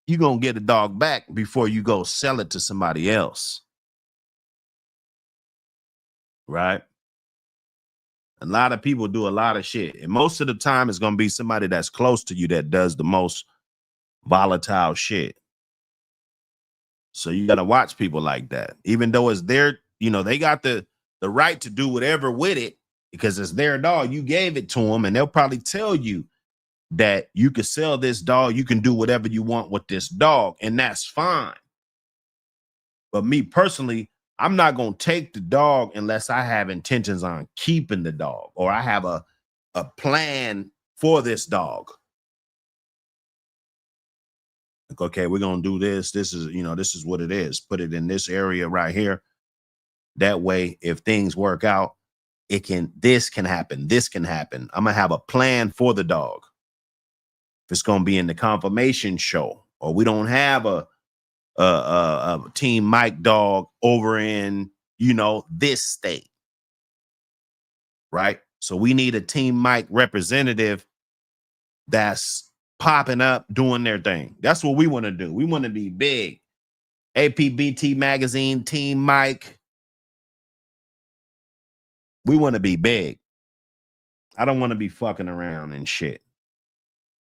you're going to get a dog back before you go sell it to somebody else. Right? A lot of people do a lot of shit. And most of the time, it's going to be somebody that's close to you that does the most volatile shit. So you got to watch people like that. Even though it's their, they got the right to do whatever with it because it's their dog. You gave it to them, and they'll probably tell you that you can sell this dog. You can do whatever you want with this dog, and that's fine. But me personally, I'm not going to take the dog unless I have intentions on keeping the dog or I have a plan for this dog. Like, okay, we're going to do this. This is what it is. Put it in this area right here. That way, if things work out, this can happen. This can happen. I'm going to have a plan for the dog. If it's going to be in the confirmation show, or we don't have a Team Mike dog over in, this state. Right? So we need a Team Mike representative that's popping up, doing their thing. That's what we want to do. We want to be big. APBT Magazine, Team Mike. We want to be big. I don't want to be fucking around and shit,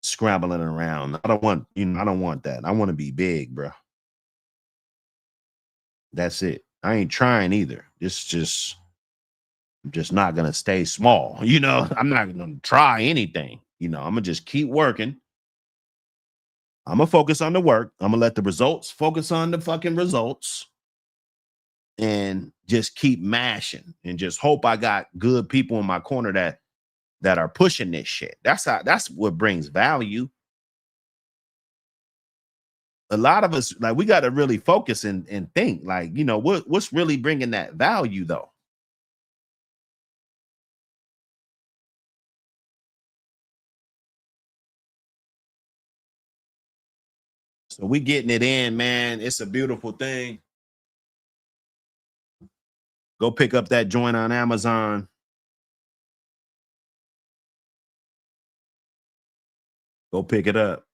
scrambling around. I don't want that. I want to be big, bro. That's it. I ain't trying either. I'm just not gonna stay small. I'm not gonna try anything. I'm gonna just keep working. I'm gonna focus on the work. I'm gonna let the results focus on the fucking results and just keep mashing and just hope I got good people in my corner that are pushing this shit. That's what brings value. A lot of us, like, we got to really focus and think, like, what's really bringing that value though. So we getting it in, man. It's a beautiful thing. Go pick up that joint on Amazon. Go pick it up.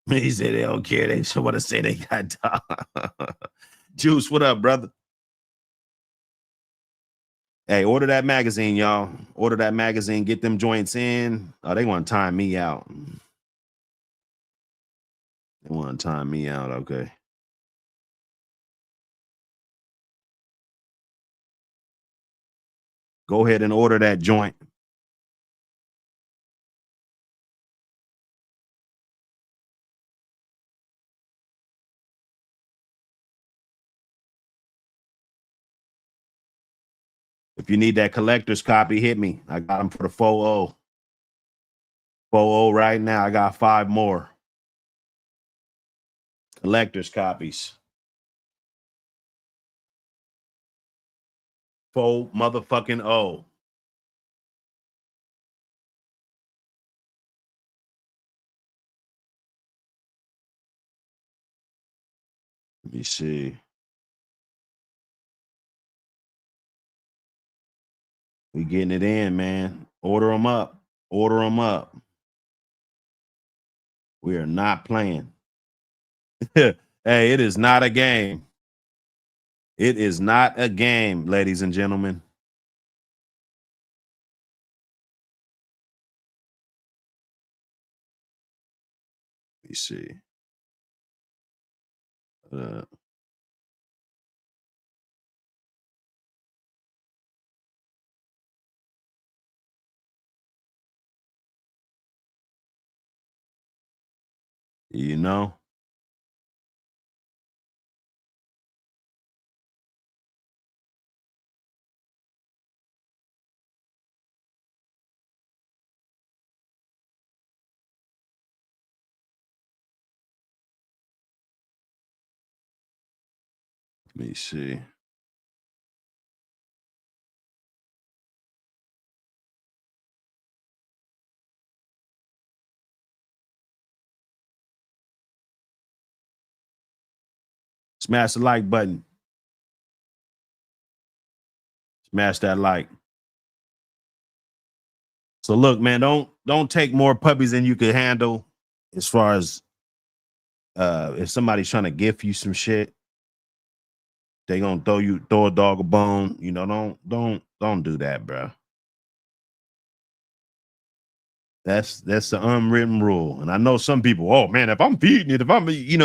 He said they don't care. They just want to say they got dog. Juice, what up, brother? Hey, order that magazine, y'all. Order that magazine. Get them joints in. Oh, they want to time me out. They want to time me out. Okay. Go ahead and order that joint. If you need that collector's copy, hit me. I got them for the 4-0. 4-0 right now. I got 5 more collector's copies. 4 motherfucking 0. Let me see. We getting it in, man. Order them up. Order them up. We are not playing. Hey, it is not a game. It is not a game, ladies and gentlemen. Let me see. You know? Let me see. Smash the like button. Smash that like. So look, man, don't take more puppies than you can handle. As far as if somebody's trying to gift you some shit, they gonna throw a dog a bone. You know, don't do that, bro. That's the unwritten rule. And I know some people, oh man, if I'm feeding it,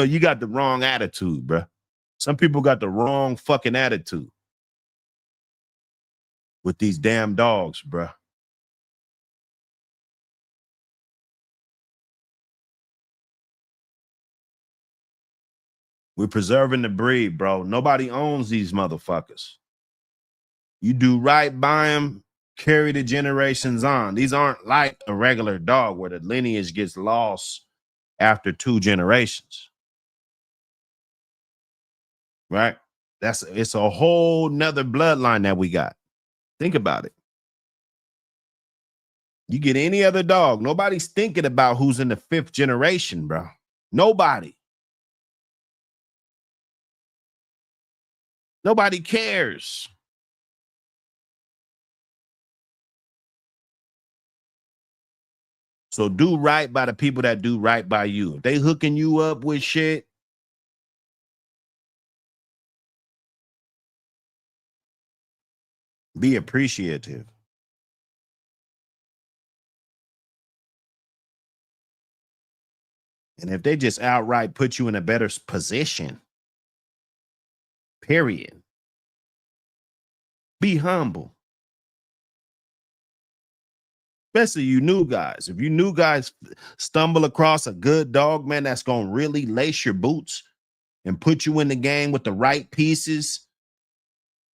you got the wrong attitude, bro. Some people got the wrong fucking attitude with these damn dogs, bro. We're preserving the breed, bro. Nobody owns these motherfuckers. You do right by them, carry the generations on. These aren't like a regular dog where the lineage gets lost after 2 generations. Right? It's a whole nother bloodline that we got. Think about it. You get any other dog, nobody's thinking about who's in the 5th generation, bro. Nobody. Nobody cares. So do right by the people that do right by you. If they hooking you up with shit, be appreciative. And if they just outright put you in a better position, period, be humble. Especially you new guys. If you new guys stumble across a good dog, man, that's going to really lace your boots and put you in the game with the right pieces,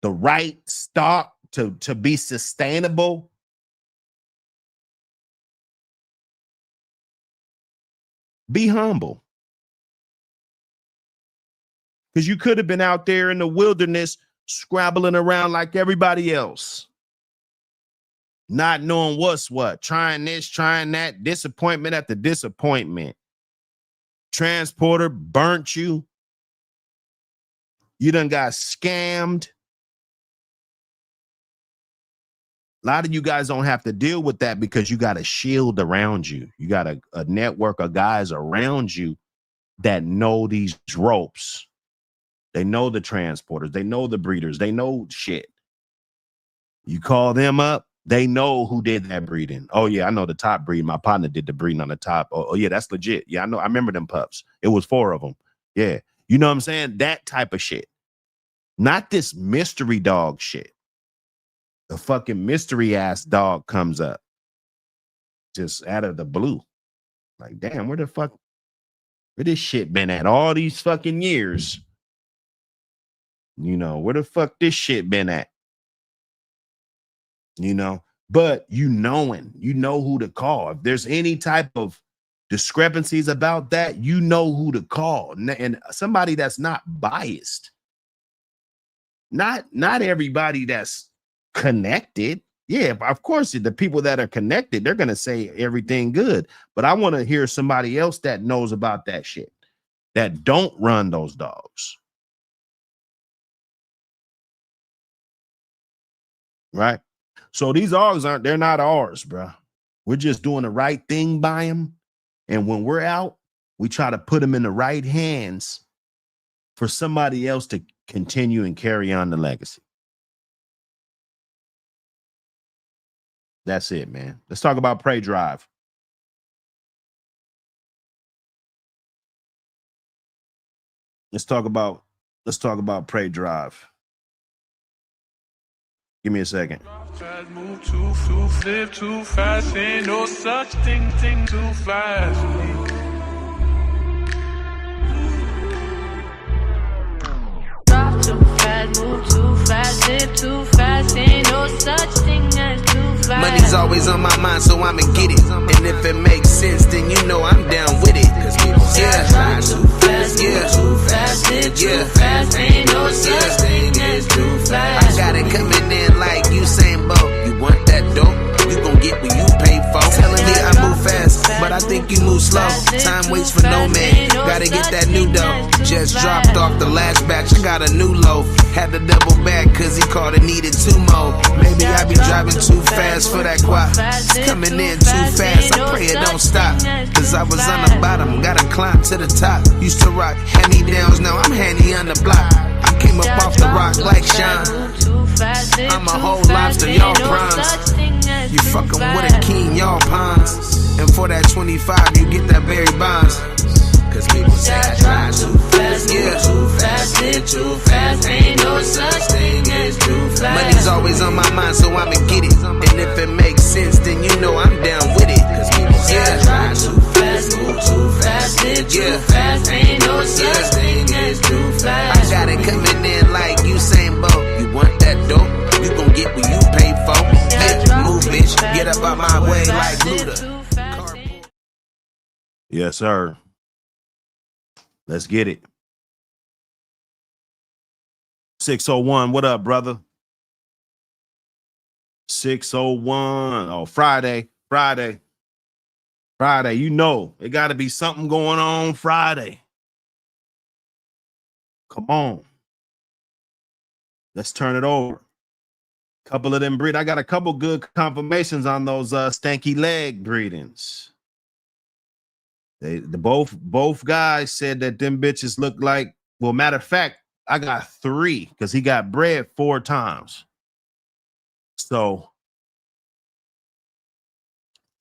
the right stock to be sustainable, be humble. Because you could have been out there in the wilderness scrabbling around like everybody else, not knowing what's what, trying this, trying that, disappointment after disappointment. Transporter burnt you. You done got scammed. A lot of you guys don't have to deal with that because you got a shield around you. You got a network of guys around you that know these ropes. They know the transporters. They know the breeders. They know shit. You call them up, they know who did that breeding. Oh, yeah, I know the top breed. My partner did the breeding on the top. Oh, yeah, that's legit. Yeah, I know. I remember them pups. It was 4 of them. Yeah. You know what I'm saying? That type of shit. Not this mystery dog shit. The fucking mystery ass dog comes up just out of the blue. Like, damn, where this shit been at all these fucking years? You know, where the fuck this shit been at? You know, but you know who to call. If there's any type of discrepancies about that, you know who to call. And somebody that's not biased. Not everybody that's connected. Yeah, of course, the people that are connected, they're going to say everything good. But I want to hear somebody else that knows about that shit, that don't run those dogs. right? So these dogs they're not ours, bro. We're just doing the right thing by them. And when we're out, we try to put them in the right hands for somebody else to continue and carry on the legacy. That's it, man. Let's talk about Prey Drive. Let's talk about Prey Drive. Give me a second. Move too flip too fast, ain't no such thing too fast. Drop too fast, move too fast, live too fast, ain't no such thing as too fast. Money's always on my mind, so I'ma get it. And if it makes sense, then you know I'm down with it. Cause people say I drive too fast, too fast, live too fast, ain't no such thing as too fast. I got it coming in like Usain Bolt. You want that dope? You gon' get what you pay for. Telling me I move fast, but I think you move slow. Time waits for no man. Gotta get that new dough. Just dropped off the last batch. I got a new loaf. Had to double back cause he called and needed 2 more. Maybe I be driving too fast for that guap. Coming in too fast. I pray it don't stop. Cause I was on the bottom. Gotta climb to the top. Used to rock hand-me-downs. Now I'm handy on the block. I came up off the rock like Sean. I'm a whole lobster, y'all prawns. You fucking with a king, y'all ponds. And for that 25, you get that Barry Bonds. Cause people say I drive too fast, too fast, live too fast. Ain't no such thing as too fast. Money's always on my mind, so I'ma get it. And if it makes sense, then you know I'm down with it. Cause people say I drive too fast, move too fast, live too fast. Ain't no such thing as too fast. I got it coming in like Usain Bolt. You want that dope? You gon' get what you pay for. Move, bitch, get up out my way like Luda. Yes, sir. Let's get it. 601, what up, brother? 601. Oh, Friday. You know, it got to be something going on Friday. Come on. Let's turn it over. Couple of them breed. I got a couple good confirmations on those stanky leg breedings. Both guys said that them bitches look like, well, matter of fact, I got 3 because he got bred 4 times. So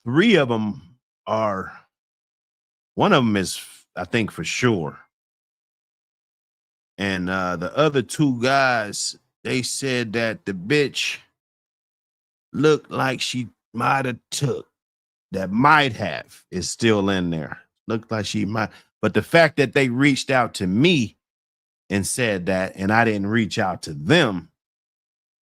3 of them are, one of them is, I think, for sure. And the other 2 guys, they said that the bitch looked like she might have took, that might have, is still in there. Looked like she might. But the fact that they reached out to me and said that, and I didn't reach out to them,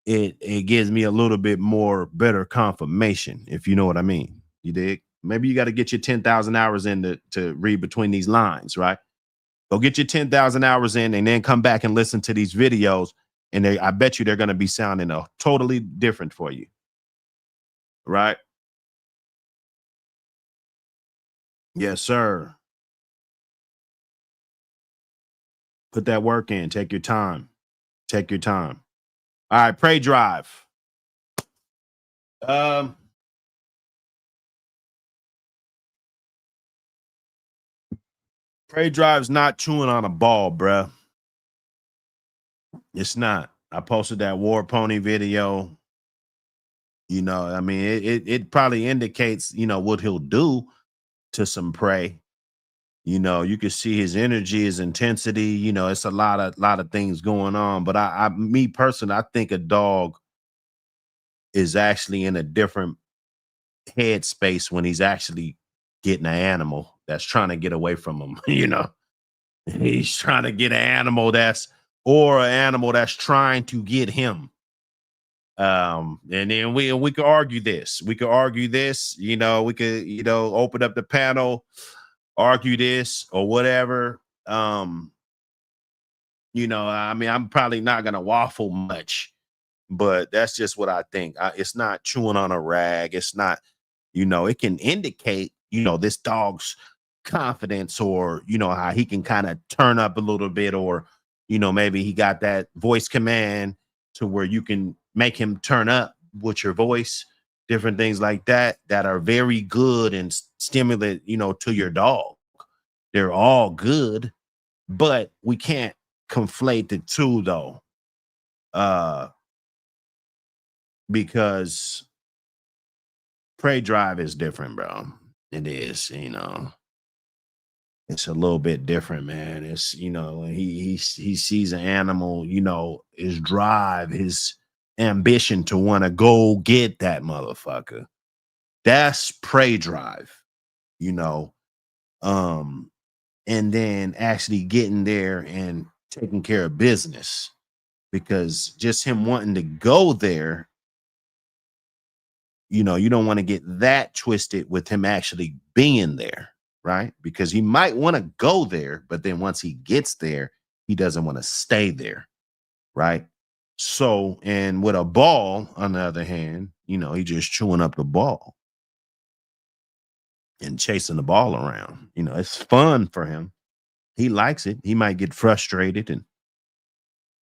it gives me a little bit more better confirmation, if you know what I mean. You dig? Maybe you got to get your 10,000 hours in to read between these lines, right? Go get your 10,000 hours in and then come back and listen to these videos. And I bet you they're going to be sounding totally different for you. Right? Yes, sir. Put that work in. Take your time. Take your time. All right, Prey Drive. Prey Drive's not chewing on a ball, bruh. It's not. I posted that War Pony video. You know, I mean, it probably indicates, you know, what he'll do to some prey. You know, you can see his energy, his intensity. You know, it's a lot of things going on. But me personally, I think a dog is actually in a different headspace when he's actually getting an animal that's trying to get away from him. You know, he's trying to get an animal or an animal that's trying to get him. And then we could argue this. We could argue this. You know, we could, you know, open up the panel, argue this or whatever. You know, I mean, I'm probably not gonna waffle much, but that's just what I think. It's not chewing on a rag. It's not, you know, it can indicate, you know, this dog's confidence, or, you know, how he can kind of turn up a little bit, or, you know, maybe he got that voice command to where you can make him turn up with your voice, different things like that are very good and stimulate, you know, to your dog. They're all good, but we can't conflate the two though. Because prey drive is different, bro. It is, you know. It's a little bit different, man. It's, you know, he sees an animal, you know, his drive, his ambition to want to go get that motherfucker. That's prey drive, you know. And then actually getting there and taking care of business, because just him wanting to go there, you know, you don't want to get that twisted with him actually being there, right? Because he might want to go there, but then once he gets there, he doesn't want to stay there, right? So, and with a ball, on the other hand, you know, he just chewing up the ball and chasing the ball around. You know, it's fun for him. He likes it. He might get frustrated and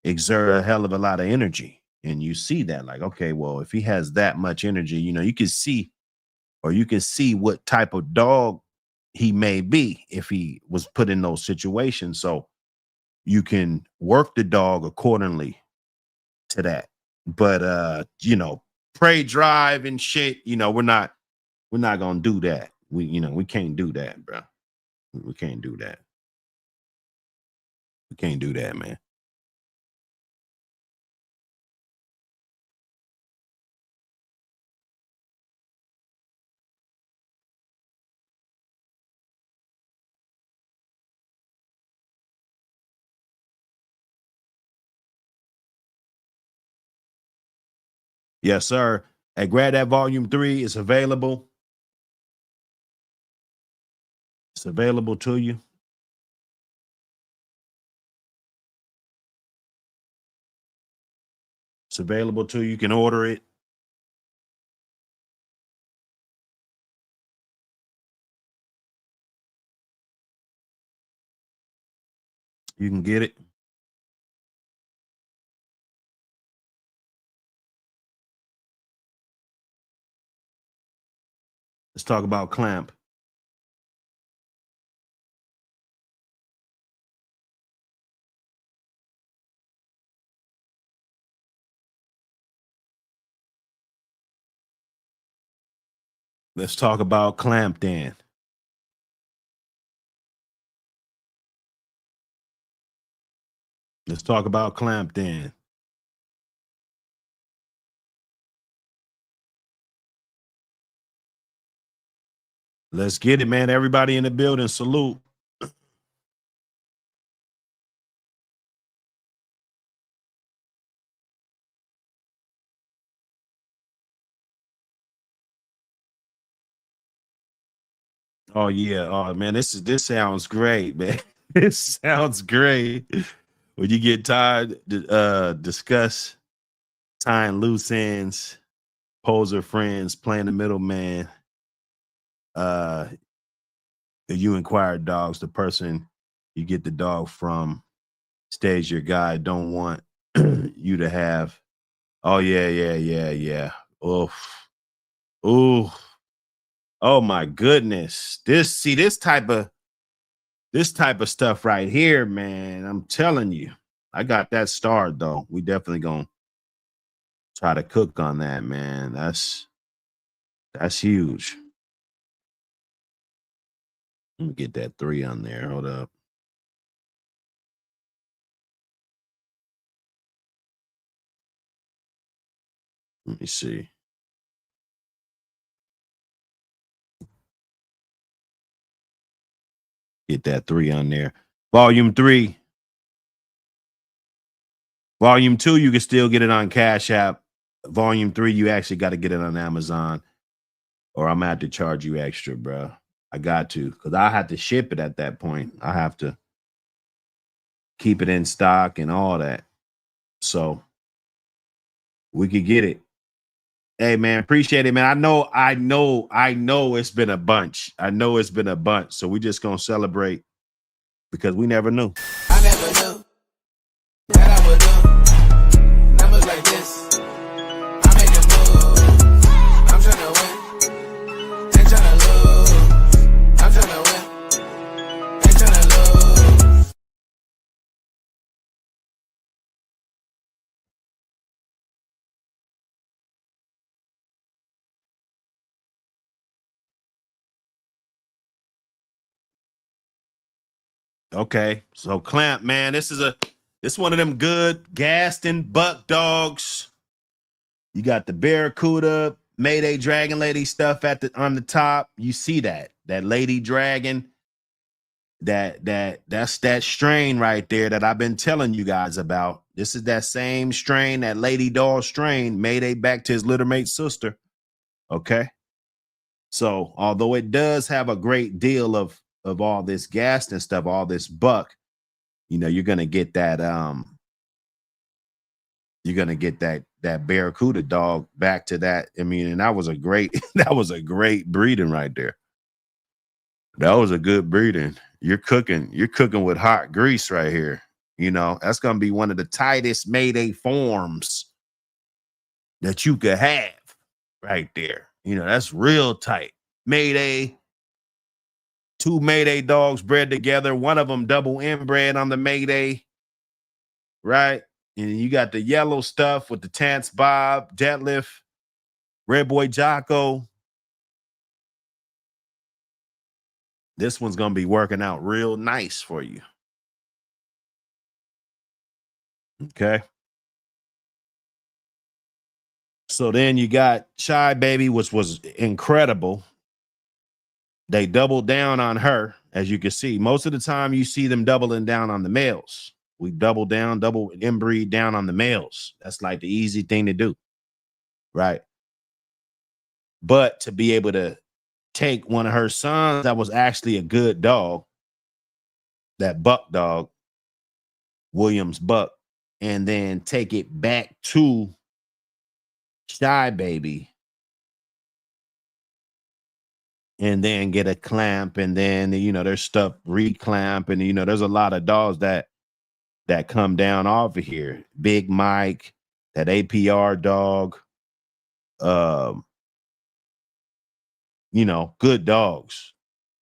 exert a hell of a lot of energy. And you see that, like, okay, well, if he has that much energy, you know, you can see, or you can see what type of dog he may be if he was put in those situations. So you can work the dog accordingly to that. But you know, prey drive and shit, you know, we're not gonna do that. We can't do that, bro. We can't do that. We can't do that, man. Yes, sir. Hey, grab that volume 3. It's available. It's available to you. It's available to you. You can order it. You can get it. Let's talk about Clamp. Let's talk about Clamp then. Let's talk about Clamp then. Let's get it, man. Everybody in the building, salute. Oh yeah. Oh man, this sounds great, man. This sounds great. When you get tired, discuss tying loose ends, poser friends, playing the middleman. You inquire dogs, the person you get the dog from stays your guy, don't want you to have. Oh yeah. Oof. Ooh. Oh my goodness. This type of stuff right here, man. I'm telling you. I got that starred though. We definitely gonna try to cook on that, man. That's huge. Let me get that 3 on there. Hold up. Let me see. Get that 3 on there. Volume 3. Volume 2, you can still get it on Cash App. Volume 3, you actually got to get it on Amazon, or I'm gonna have to charge you extra, bro. I got to, because I have to ship it at that point. I have to keep it in stock and all that. So we could get it. Hey man, appreciate it, man. I know it's been a bunch. I know it's been a bunch. So we just gonna celebrate because we never knew. I never knew that I would do numbers like this. I make a move. Okay, so Clamp, man, this is one of them good Gaston buck dogs. You got the Barracuda, Mayday Dragon Lady stuff on the top. You see that Lady Dragon, that's that strain right there that I've been telling you guys about. This is that same strain, that Lady Dog strain, Mayday back to his littermate sister. Okay. So although it does have a great deal of all this Gaston stuff, all this buck, you're gonna get that that Barracuda dog back to that. I mean, and that was a great breeding right there. That was a good breeding. You're cooking with hot grease right here. That's gonna be one of the tightest Mayday forms that you could have right there. That's real tight. Mayday, two Mayday dogs bred together, one of them double inbred on the Mayday, right? And you got the yellow stuff with the Tance Bob, Deadlift, Red Boy Jocko. This one's going to be working out real nice for you. Okay. So then you got Shy Baby, which was incredible. They doubled down on her, as you can see. Most of the time you see them doubling down on the males. We double inbreed down on the males. That's like the easy thing to do, right? But to be able to take one of her sons that was actually a good dog, that buck dog, Williams Buck, and then take it back to Shy Baby, and then get a clamp, and then there's stuff reclamp, and there's a lot of dogs that come down off of here. Big Mike, that APR dog,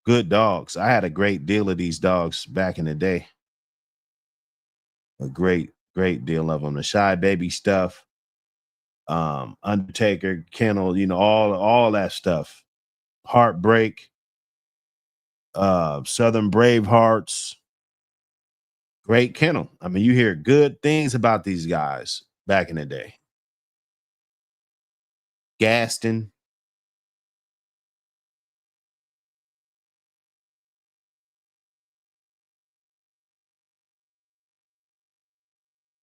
good dogs. I had a great deal of these dogs back in the day. A great deal of them. The Shy Baby stuff, Undertaker, Kennel, all that stuff. Heartbreak, Southern Bravehearts, great kennel. I mean, you hear good things about these guys back in the day. Gaston.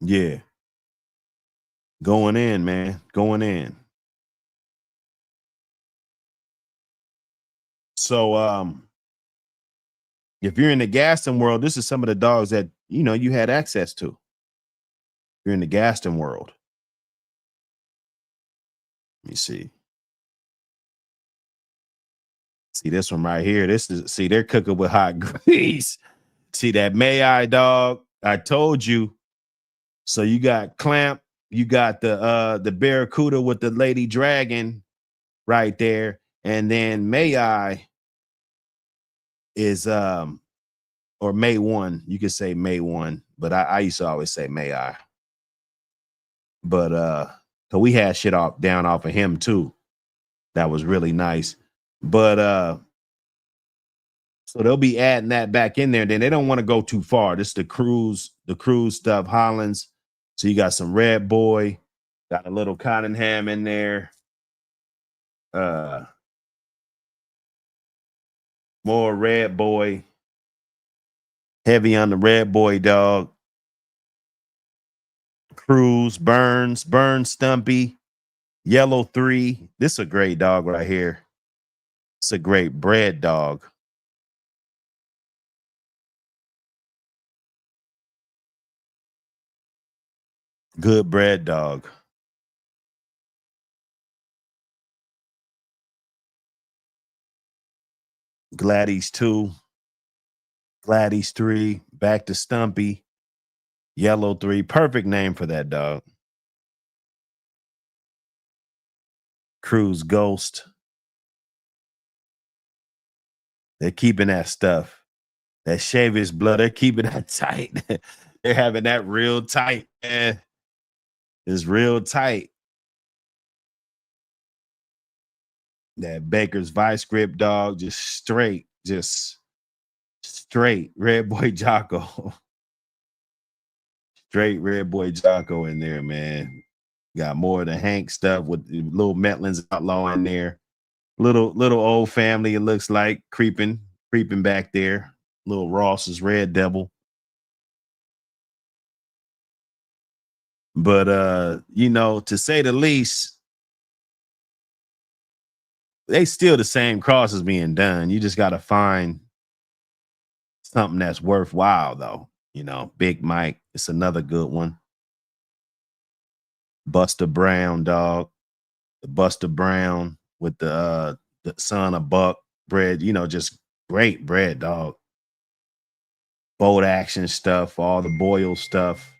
Yeah. Going in, man. Going in. So if you're in the Gaston world, this is some of the dogs that you had access to. You're in the Gaston world. Let me see. See this one right here. They're cooking with hot grease. See that May-I dog? I told you. So you got Clamp, you got the Barracuda with the Lady Dragon right there, and then May-I is or May 1. You could say May 1, but I used to always say May-I. But so we had shit down off of him too. That was really nice. But so they'll be adding that back in there. Then they don't want to go too far. This is the cruise stuff, Hollands. So you got some Red Boy, got a little Cottenham in there. More Red Boy. Heavy on the Red Boy dog. Cruz, Burns, Stumpy, Yellow 3. This is a great dog right here. It's a great bred dog. Good bred dog. Gladys 2, Gladys 3, back to Stumpy, Yellow 3. Perfect name for that dog. Cruz Ghost. They're keeping that stuff. That shave his blood. They're keeping that tight. They're having that real tight, man. It's real tight. That Baker's Vice Grip dog, just straight straight Red Boy Jocko. Straight Red Boy Jocko in there, man. Got more of the Hank stuff with the little Metlin's Outlaw in there. Little old family, it looks like, creeping back there. Little Ross's Red Devil. But you know, to say the least, they still the same crosses being done. You just gotta find something that's worthwhile, though. You know, Big Mike, it's another good one. Buster Brown, dog. The Buster Brown with the son of Buck bred, you know, just great bread, dog. Boat action stuff, all the Boyle stuff.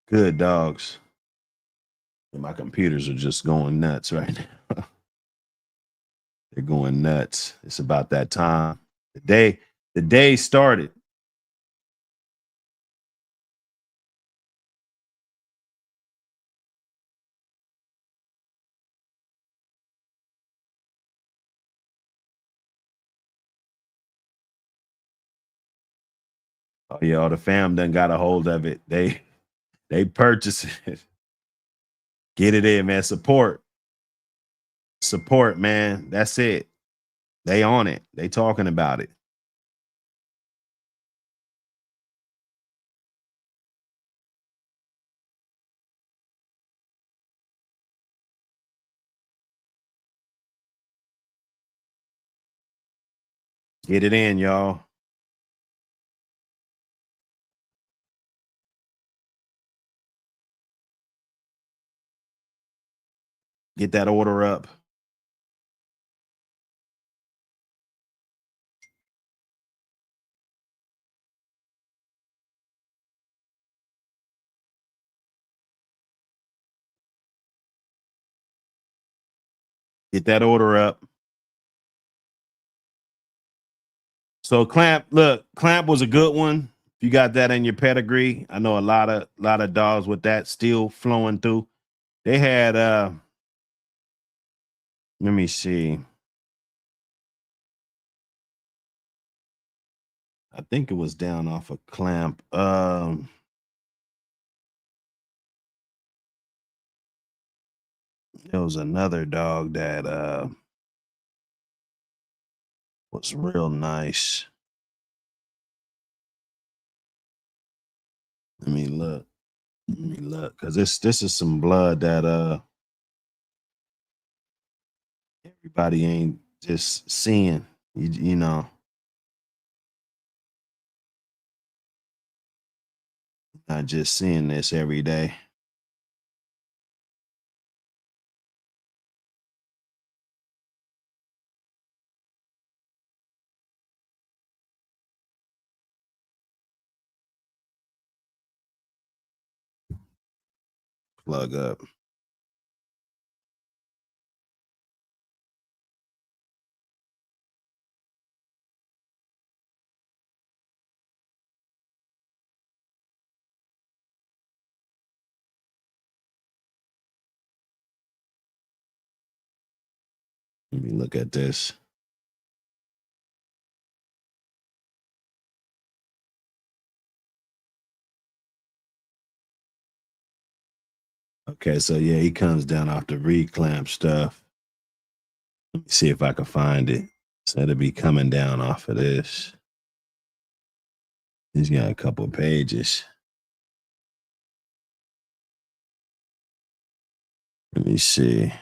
Good dogs. And my computers are just going nuts right now. They're going nuts. It's about that time. The day started. Oh yeah, all the fam done got a hold of it. They purchase it. Get it in, man. Support, man. That's it. They on it. They talking about it. Get it in, y'all. Get that order up. Get that order up. So Clamp was a good one. If you got that in your pedigree, I know a lot of dogs with that still flowing through. They had let me see. I think it was down off of Clamp. There was another dog that was real nice. Let me look. Because this is some blood that everybody ain't just seeing. You know. Not just seeing this every day. Plug up. Let me look at this. Okay, so yeah, he comes down off the reclamp stuff. Let me see if I can find it. So it'll be coming down off of this. He's got a couple pages. Let me see.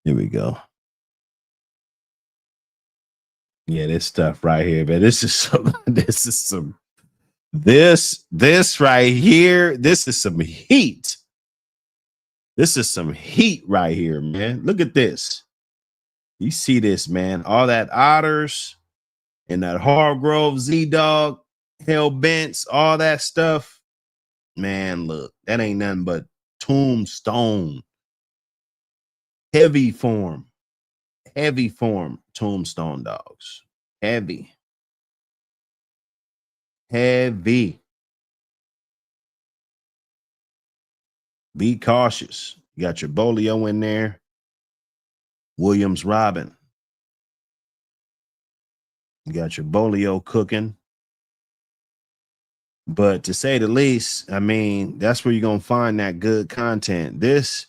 Here we go. Yeah, this stuff right here, man. This is some this right here. This is some heat. This is some heat right here, man. Look at this. You see this, man. All that otters and that Hargrove Z-Dog, Hell Bents, all that stuff. Man, look, that ain't nothing but tombstone. Heavy form tombstone dogs. Heavy. Heavy. Be cautious. You got your Bolio in there. Williams Robin. You got your Bolio cooking. But to say the least, I mean, that's where you're gonna find that good content. This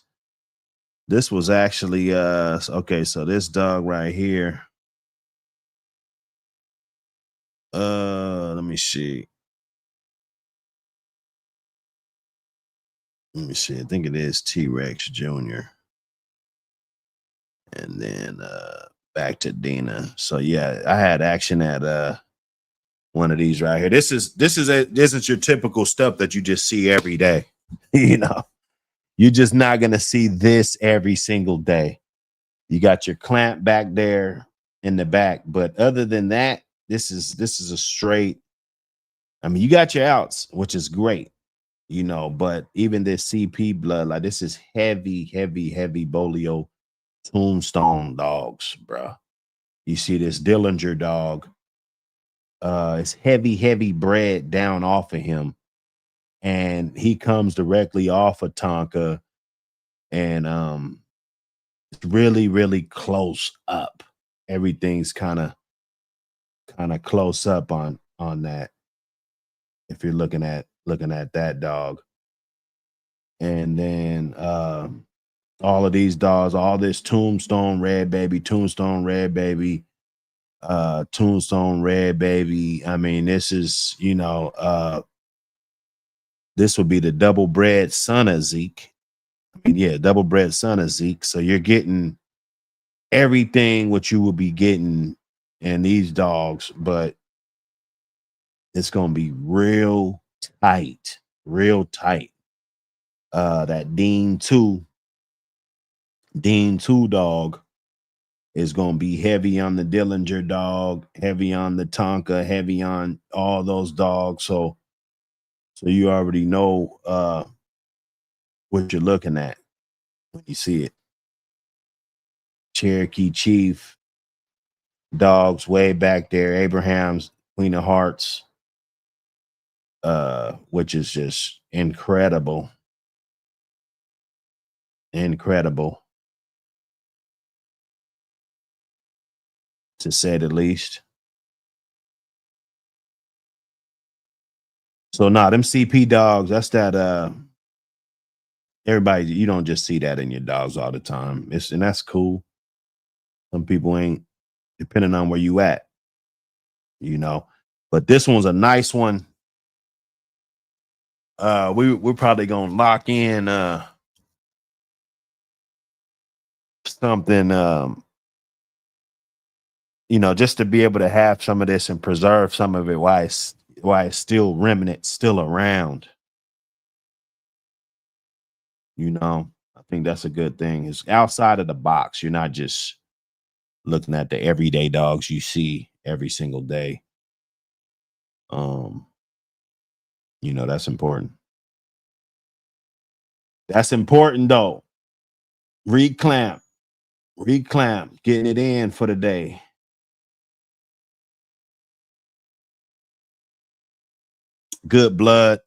was actually okay, so this dog right here. Let me see. I think it is T-Rex Jr. And then back to Dina. So yeah, I had action at one of these right here. This isn't your typical stuff that you just see every day. You know, you're just not gonna see this every single day. You got your clamp back there in the back, but other than that, this is a straight. I mean, you got your outs, which is great, you know, but even this CP blood, like this is heavy Bolio tombstone dogs, bro. You see this Dillinger dog. It's heavy bred down off of him, and he comes directly off of Tonka, and it's really close up. Everything's kind of close up on that. If you're looking at that dog, and then all of these dogs, all this Tombstone Red Baby, Tombstone Red Baby, Tombstone Red Baby. I mean, this is, you know, this would be the double bred son of Zeke. I mean, yeah, double bred son of Zeke. So you're getting everything what you will be getting in these dogs, but it's gonna be real tight. That Dean 2 dog is going to be heavy on the Dillinger dog, heavy on the Tonka, heavy on all those dogs. So you already know what you're looking at when you see it. Cherokee Chief dogs way back there, Abraham's Queen of Hearts, which is just incredible. To say the least. So them CP dogs, that's that everybody, you don't just see that in your dogs all the time. And that's cool. Some people ain't, depending on where you at, you know. But this one's a nice one. We're probably gonna lock in something you know, just to be able to have some of this and preserve some of it while it's still remnant, still around. You know, I think that's a good thing. It's outside of the box. You're not just looking at the everyday dogs you see every single day. You know, that's important. That's important though. Reclamp, getting it in for the day. Good blood,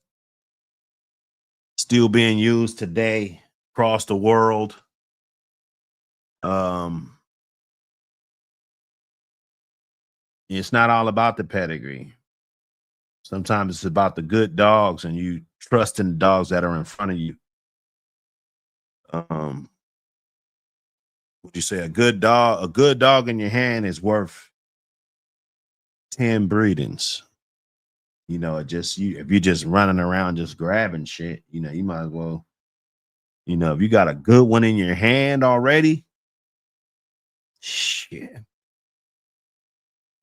still being used today across the world. It's not all about the pedigree. Sometimes it's about the good dogs and you trusting the dogs that are in front of you. Would you say a good dog in your hand is worth 10 breedings? You know, if you're just running around just grabbing shit, you know, you might as well, you know, if you got a good one in your hand already, shit.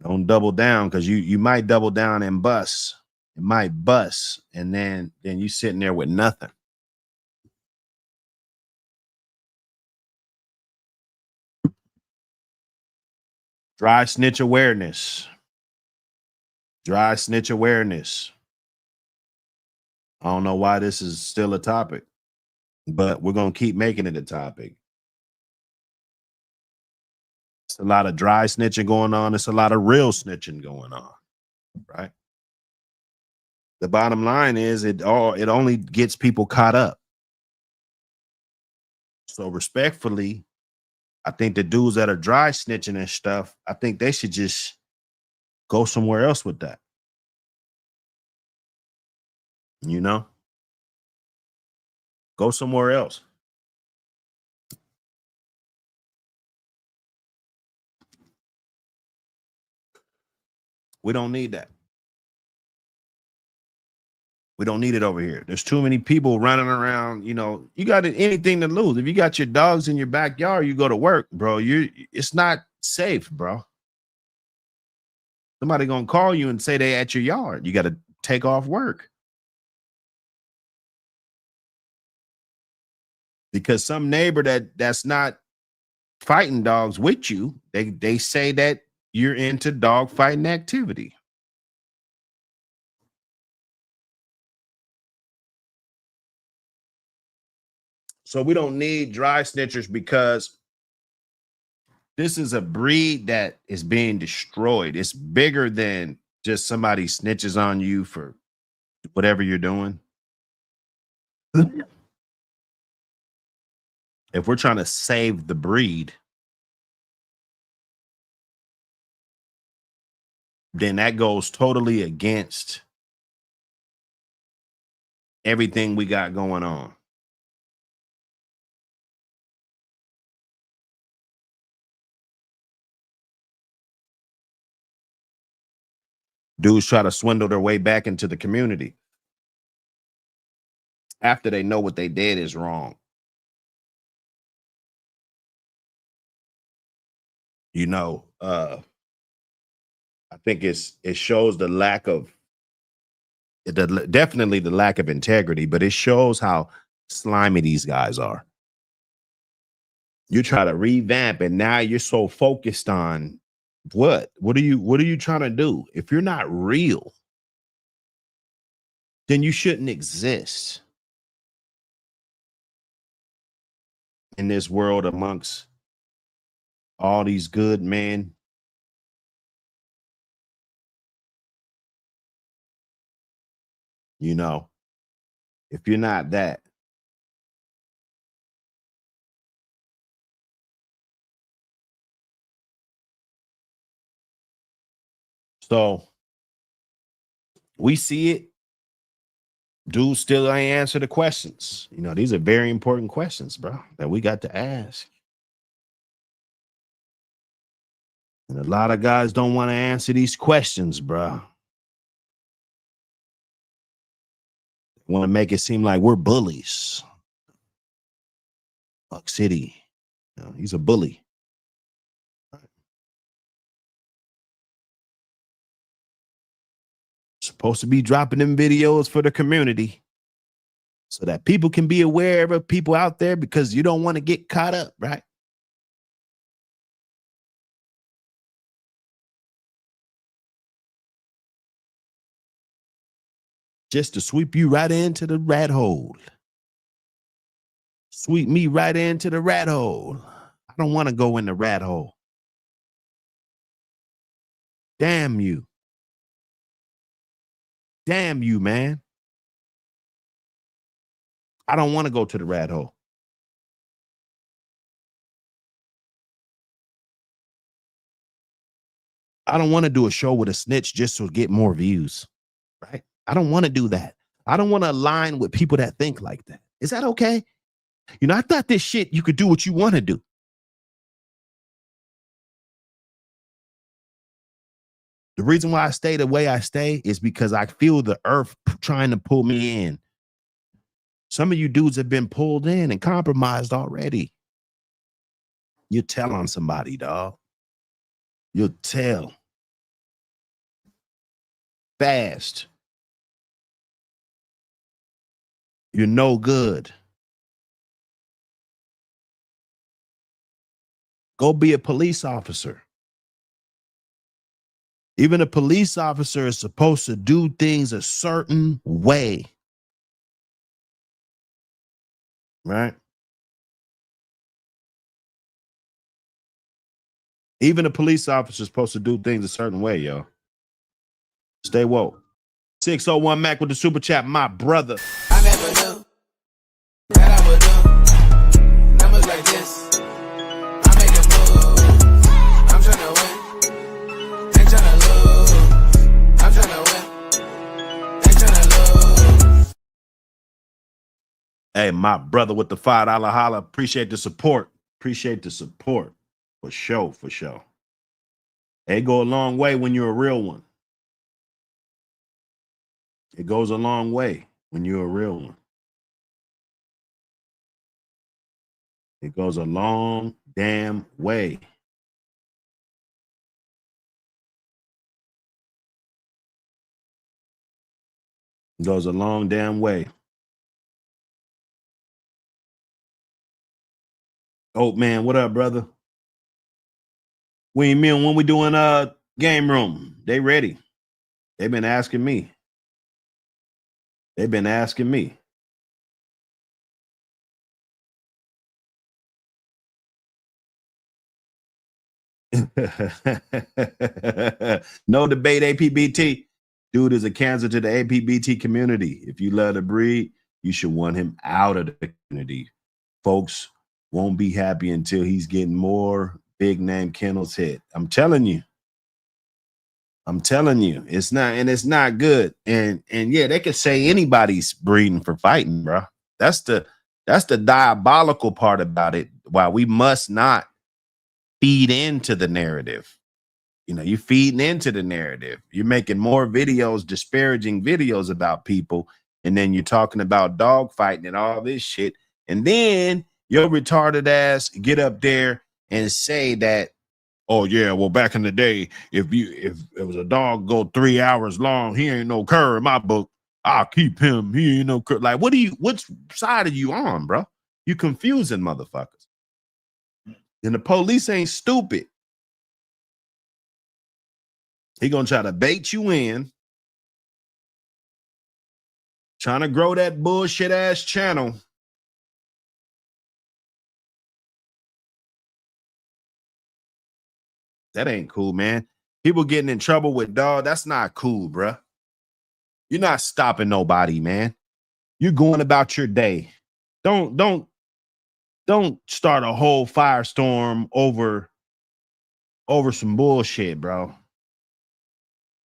Don't double down, because you might double down and bust. It might bust, and then you sitting there with nothing. Dry snitch awareness. I don't know why this is still a topic, but we're going to keep making it a topic. It's a lot of dry snitching going on. It's a lot of real snitching going on, right? The bottom line is it only gets people caught up. So respectfully, I think the dudes that are dry snitching and stuff, I think they should just go somewhere else with that. You know? Go somewhere else. We don't need that. We don't need it over here. There's too many people running around. You know, you got anything to lose. If you got your dogs in your backyard, you go to work, bro. It's not safe, bro. Somebody gonna call you and say they at your yard. You got to take off work. Because some neighbor that's not fighting dogs with you, they say that you're into dog fighting activity. So we don't need dry snitchers because this is a breed that is being destroyed. It's bigger than just somebody snitches on you for whatever you're doing. If we're trying to save the breed, then that goes totally against everything we got going on. Dudes try to swindle their way back into the community after they know what they did is wrong. You know, I think it shows the lack of definitely the lack of integrity, but it shows how slimy these guys are. You try to revamp, and now you're so focused on what are you trying to do? If you're not real, then you shouldn't exist in this world amongst all these good men. You know, if you're not that, so we see it. Dudes still ain't answer the questions. You know, these are very important questions, bro, that we got to ask. And a lot of guys don't want to answer these questions, bro. Want to make it seem like we're bullies. Buck City, you know, he's a bully. Supposed to be dropping them videos for the community so that people can be aware of people out there, because you don't want to get caught up, right? Just to sweep you right into the rat hole. Sweep me right into the rat hole. I don't want to go in the rat hole. Damn you. Damn you, man. I don't want to go to the rat hole. I don't want to do a show with a snitch just to get more views, right? I don't want to do that. I don't want to align with people that think like that. Is that okay? You know, I thought this shit, you could do what you want to do. The reason why I stay the way I stay is because I feel the earth trying to pull me in. Some of you dudes have been pulled in and compromised already. You tell on somebody, dog. You'll tell. Fast. You're no good. Go be a police officer. Even a police officer is supposed to do things a certain way. Right? Even a police officer is supposed to do things a certain way, yo. Stay woke. 601 Mac with the super chat, my brother. I never knew that I would do numbers like this. I make a move. I'm tryna win. Ain't tryna lose. I'm tryna win. Ain't tryna lose. Hey, my brother with the $5 holla. Appreciate the support. Appreciate the support. For sure, for sure. It go a long way when you're a real one. It goes a long way when you're a real one. It goes a long damn way. It goes a long damn way. Oh man, what up, brother? When we doing game room? They ready. They've been asking me. They've been asking me. No debate, APBT. Dude is a cancer to the APBT community. If you love the breed, you should want him out of the community. Folks won't be happy until he's getting more big name kennels hit. I'm telling you. I'm telling you, it's not good. And yeah, they could say anybody's breeding for fighting, bro. That's the diabolical part about it. Why we must not feed into the narrative. You know, you're feeding into the narrative. You're making more videos, disparaging videos about people, and then you're talking about dog fighting and all this shit. And then your retarded ass get up there and say that, oh yeah, well back in the day, if it was a dog go 3 hours long, he ain't no cur in my book. I'll keep him. He ain't no cur. Like, what side are you on, bro? You confusing motherfuckers. And the police ain't stupid. He gonna try to bait you in, trying to grow that bullshit ass channel. That ain't cool, man. People getting in trouble with dog. That's not cool, bruh. You're not stopping nobody, man. You're going about your day. Don't start a whole firestorm over some bullshit, bro.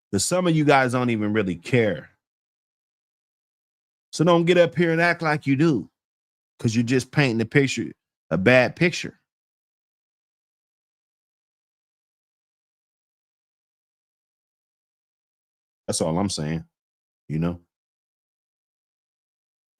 Because some of you guys don't even really care. So don't get up here and act like you do. Because you're just painting the picture, a bad picture. That's all I'm saying, you know.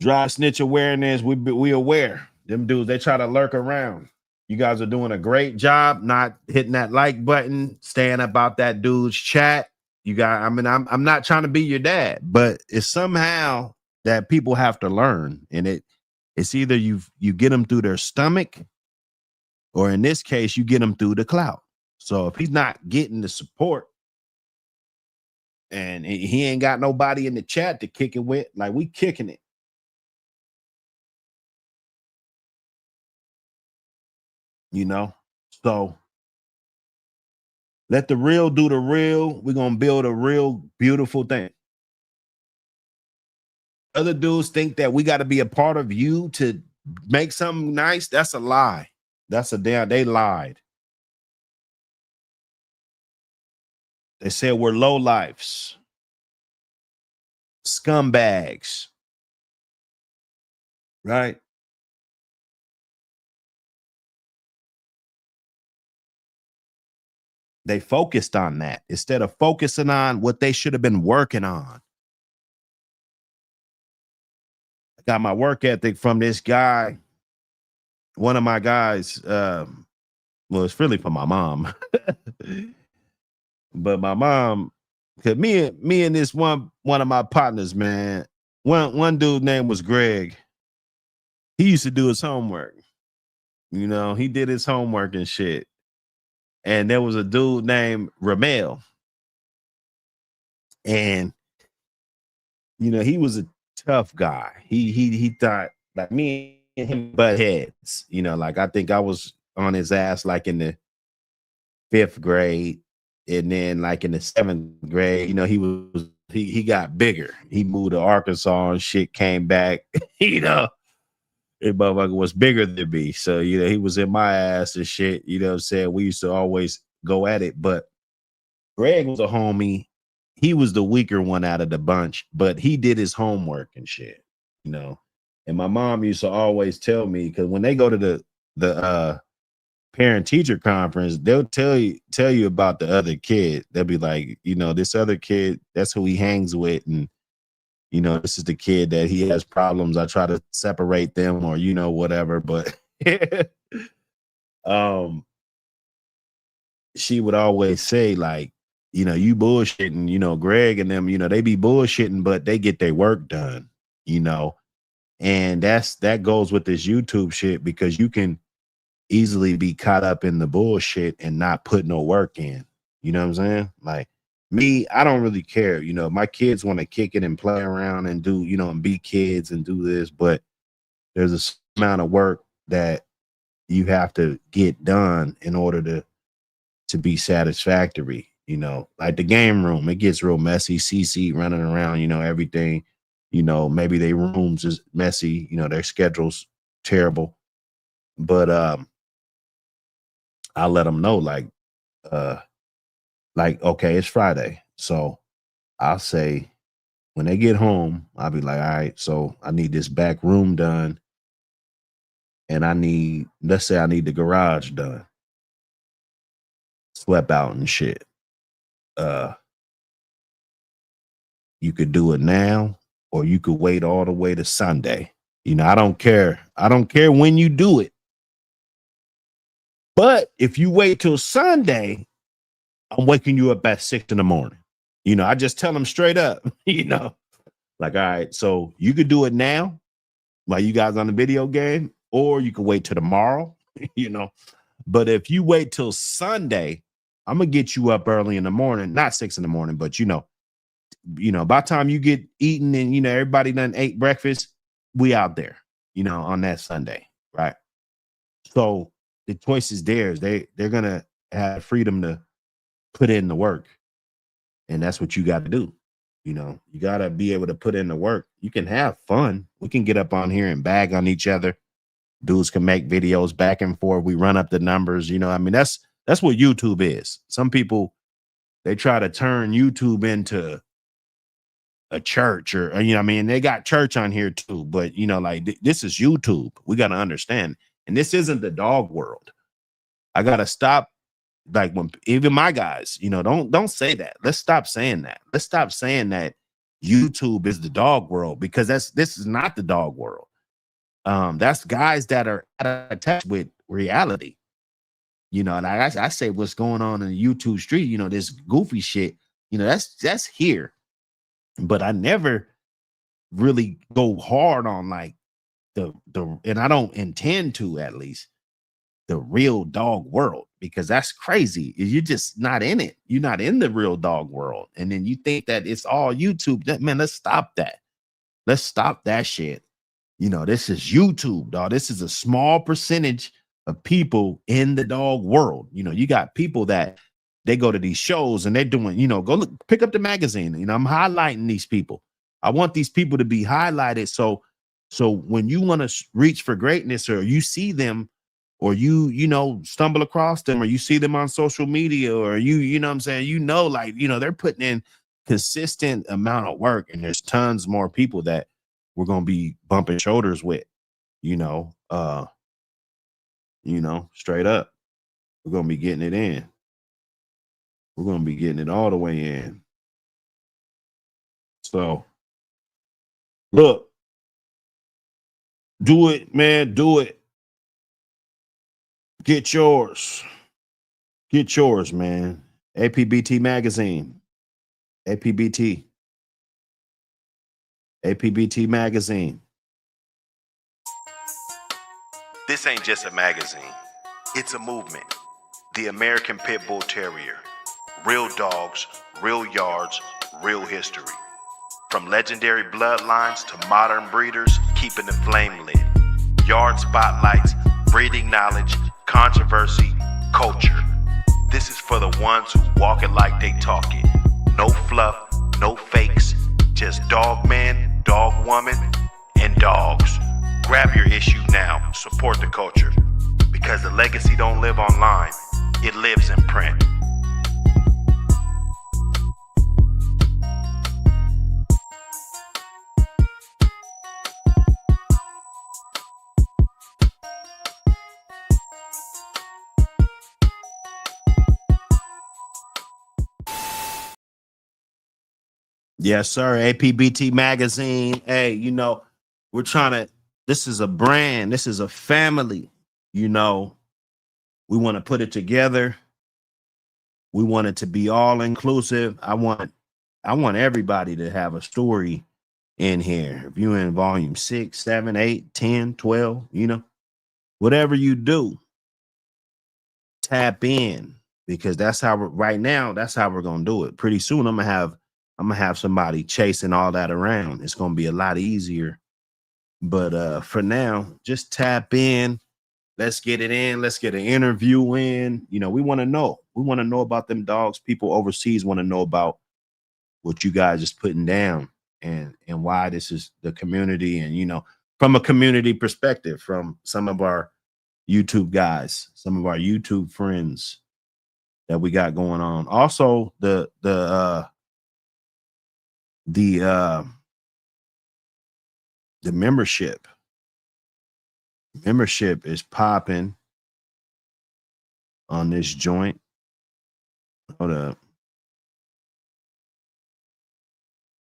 Dry snitch awareness, we aware. Them dudes, they try to lurk around. You guys are doing a great job not hitting that like button, staying about that dude's chat. You got, I mean, I'm not trying to be your dad, but it's somehow that people have to learn. And it's either you get them through their stomach, or in this case, you get them through the clout. So if he's not getting the support, and he ain't got nobody in the chat to kick it with, like we kicking it. You know, so let the real do the real. We're gonna build a real beautiful thing. Other dudes think that we got to be a part of you to make something nice. That's a lie. That's a damn, they lied. They said we're low lifes, scumbags, right? They focused on that instead of focusing on what they should have been working on. I got my work ethic from this guy. One of my guys, well, it's really for my mom. But my mom, because me and this one of my partners, man, one dude's name was Greg. He used to do his homework. You know, he did his homework and shit. And there was a dude named Ramel. And, you know, he was a tough guy. He thought, like, me and him butt heads. You know, like, I think I was on his ass, like, in the 5th grade. And then, like, in the 7th grade, you know, he was he got bigger. He moved to Arkansas and shit, came back, you know. That motherfucker was bigger than me. So, you know, he was in my ass and shit. You know what I'm saying? We used to always go at it. But Greg was a homie. He was the weaker one out of the bunch, but he did his homework and shit, you know. And my mom used to always tell me, because when they go to the parent teacher conference, they'll tell you about the other kid. They'll be like, you know, this other kid, that's who he hangs with, and you know, this is the kid that he has problems. I try to separate them, or you know, whatever. But she would always say, like, you know, you bullshitting, you know, Greg and them, you know, they be bullshitting, but they get their work done, you know. And that goes with this YouTube shit, because you can easily be caught up in the bullshit and not put no work in. You know what I'm saying? Like me, I don't really care. You know, my kids want to kick it and play around and do, you know, and be kids and do this, but there's a amount of work that you have to get done in order to be satisfactory. You know, like the game room, it gets real messy. CC running around, you know, everything, you know, maybe their rooms is messy, you know, their schedule's terrible. But I let them know, like, okay, it's Friday. So I'll say, when they get home, I'll be like, all right, so I need this back room done. And let's say I need the garage done, swept out and shit. You could do it now, or you could wait all the way to Sunday. You know, I don't care. I don't care when you do it. But if you wait till Sunday, I'm waking you up at 6 in the morning. You know, I just tell them straight up, you know, like, all right, so you could do it now while you guys on the video game, or you could wait till tomorrow, you know. But if you wait till Sunday, I'm going to get you up early in the morning, not 6 in the morning, but, you know, by the time you get eaten and, you know, everybody done ate breakfast, we out there, you know, on that Sunday, right? So the choice is theirs. They're going to have freedom to put in the work. And that's what you got to do. You know, you got to be able to put in the work. You can have fun. We can get up on here and bag on each other. Dudes can make videos back and forth. We run up the numbers. You know, I mean, that's what YouTube is. Some people, they try to turn YouTube into a church, or, you know, I mean, they got church on here too, but, you know, like this is YouTube. We got to understand. And this isn't the dog world. I got to stop. Like, when even my guys, you know, don't say that. Let's stop saying that. Let's stop saying that YouTube is the dog world, because this is not the dog world. That's guys that are attached with reality. You know, and I say what's going on in the YouTube street, you know, this goofy shit, you know, that's here. But I never really go hard on like the and I don't intend to, at least, the real dog world, because that's crazy. You're just not in it. You're not in the real dog world. And then you think that it's all YouTube. Man, let's stop that. Let's stop that shit. You know, this is YouTube, dog. This is a small percentage of people in the dog world. You know, you got people that they go to these shows and they're doing, you know, go look, pick up the magazine. You know, I'm highlighting these people. I want these people to be highlighted. So when you want to reach for greatness, or you see them, or you know, stumble across them, or you see them on social media, or you know what I'm saying? You know, like, you know, they're putting in consistent amount of work, and there's tons more people that we're going to be bumping shoulders with, you know, straight up. We're going to be getting it in. We're going to be getting it all the way in. So, look, do it, man. Do it. Get yours. Get yours, man. APBT Magazine. APBT. APBT Magazine. This ain't just a magazine. It's a movement. The American Pit Bull Terrier. Real dogs, real yards, real history. From legendary bloodlines to modern breeders, keeping the flame lit. Yard spotlights, breeding knowledge, controversy, culture. This is for the ones who walk it like they talk it. No fluff, no fakes, just dog man, dog woman, and dogs. Grab your issue now. Support the culture. Because the legacy don't live online. It lives in print. Yes, sir. APBT Magazine. Hey, you know, we're trying to, this is a brand. This is a family. You know, we want to put it together. We want it to be all inclusive. I want everybody to have a story in here. If you're in volume 6, 7, 8, 10, 12, you know, whatever you do, tap in, because that's how right now, that's how we're going to do it. Pretty soon I'm gonna have somebody chasing all that around. It's going to be a lot easier. But for now, just tap in. Let's get it in. Let's get an interview in. You know, we want to know. We want to know about them dogs. People overseas want to know about what you guys is putting down and why this is the community. And, you know, from a community perspective, from some of our YouTube guys, some of our YouTube friends that we got going on. Also, the membership is popping on this joint. Hold up.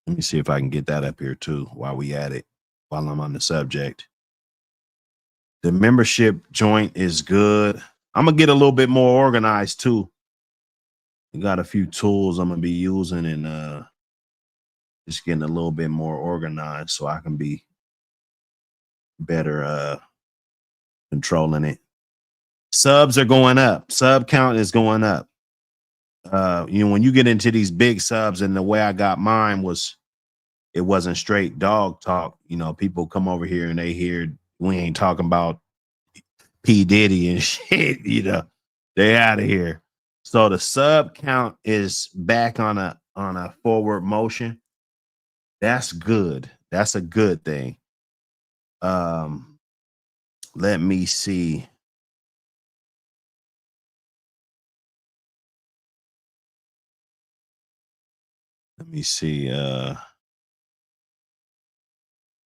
Let me see if I can get that up here too while we at it, while I'm on the subject. The membership joint is good. I'm gonna get a little bit more organized too. We got a few tools I'm gonna be using and just getting a little bit more organized so I can be better controlling it. Subs are going up. Sub count is going up. You know, when you get into these big subs, and the way I got mine was, it wasn't straight dog talk. You know, people come over here and they hear we ain't talking about P. Diddy and shit, you know, they out of here. So the sub count is back on a forward motion. That's good. That's a good thing. Let me see. Let me see. I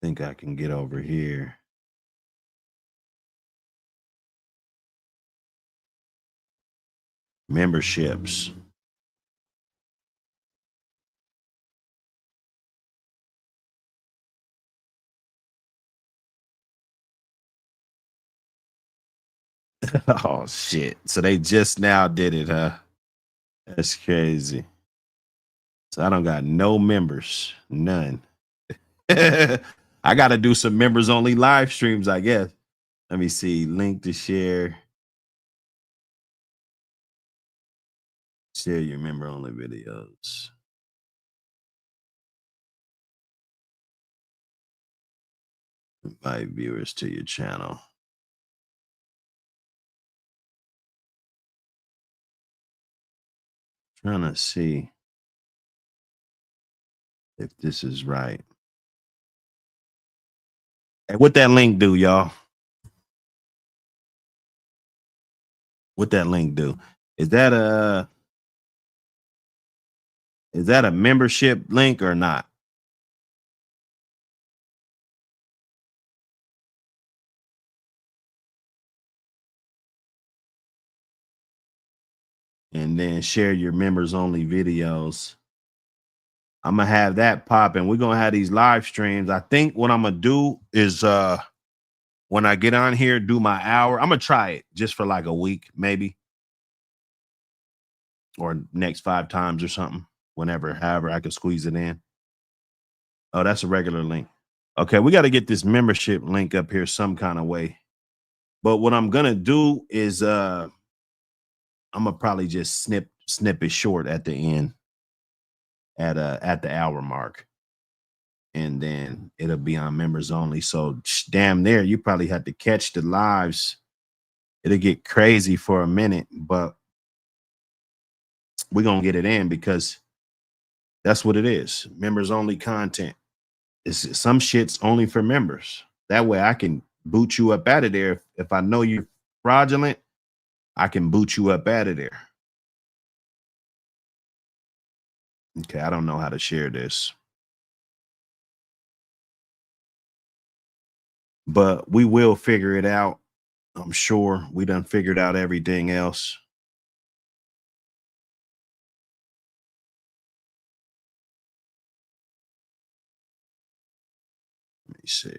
think I can get over here. Memberships. Oh shit. So they just now did it, huh? That's crazy. So I don't got no members. None. I gotta do some members only live streams, I guess. Let me see. Link to share. Share your member only videos. Invite viewers to your channel. Trying to see if this is right. Hey, what that link do, y'all? What that link do? Is that a membership link or not? And then share your members only videos. I'm gonna have that popping. We're gonna have these live streams. I think what I'm gonna do is when I get on here, do my hour. I'm gonna try it just for like a week, maybe, or next 5 times or something. Whenever, however I can squeeze it in. Oh, that's a regular link. Okay, we got to get this membership link up here some kind of way. But what I'm gonna do is I'm gonna probably just snip it short at the end, at the hour mark, and then it'll be on members only. So damn there, you probably have to catch the lives. It'll get crazy for a minute, but we're gonna get it in because That's what it is. Members only content. It's some shit's only for members. That way I can boot you up out of there. If I know you're fraudulent, I can boot you up out of there. Okay, I don't know how to share this. But we will figure it out. I'm sure we done figured out everything else. Let me see.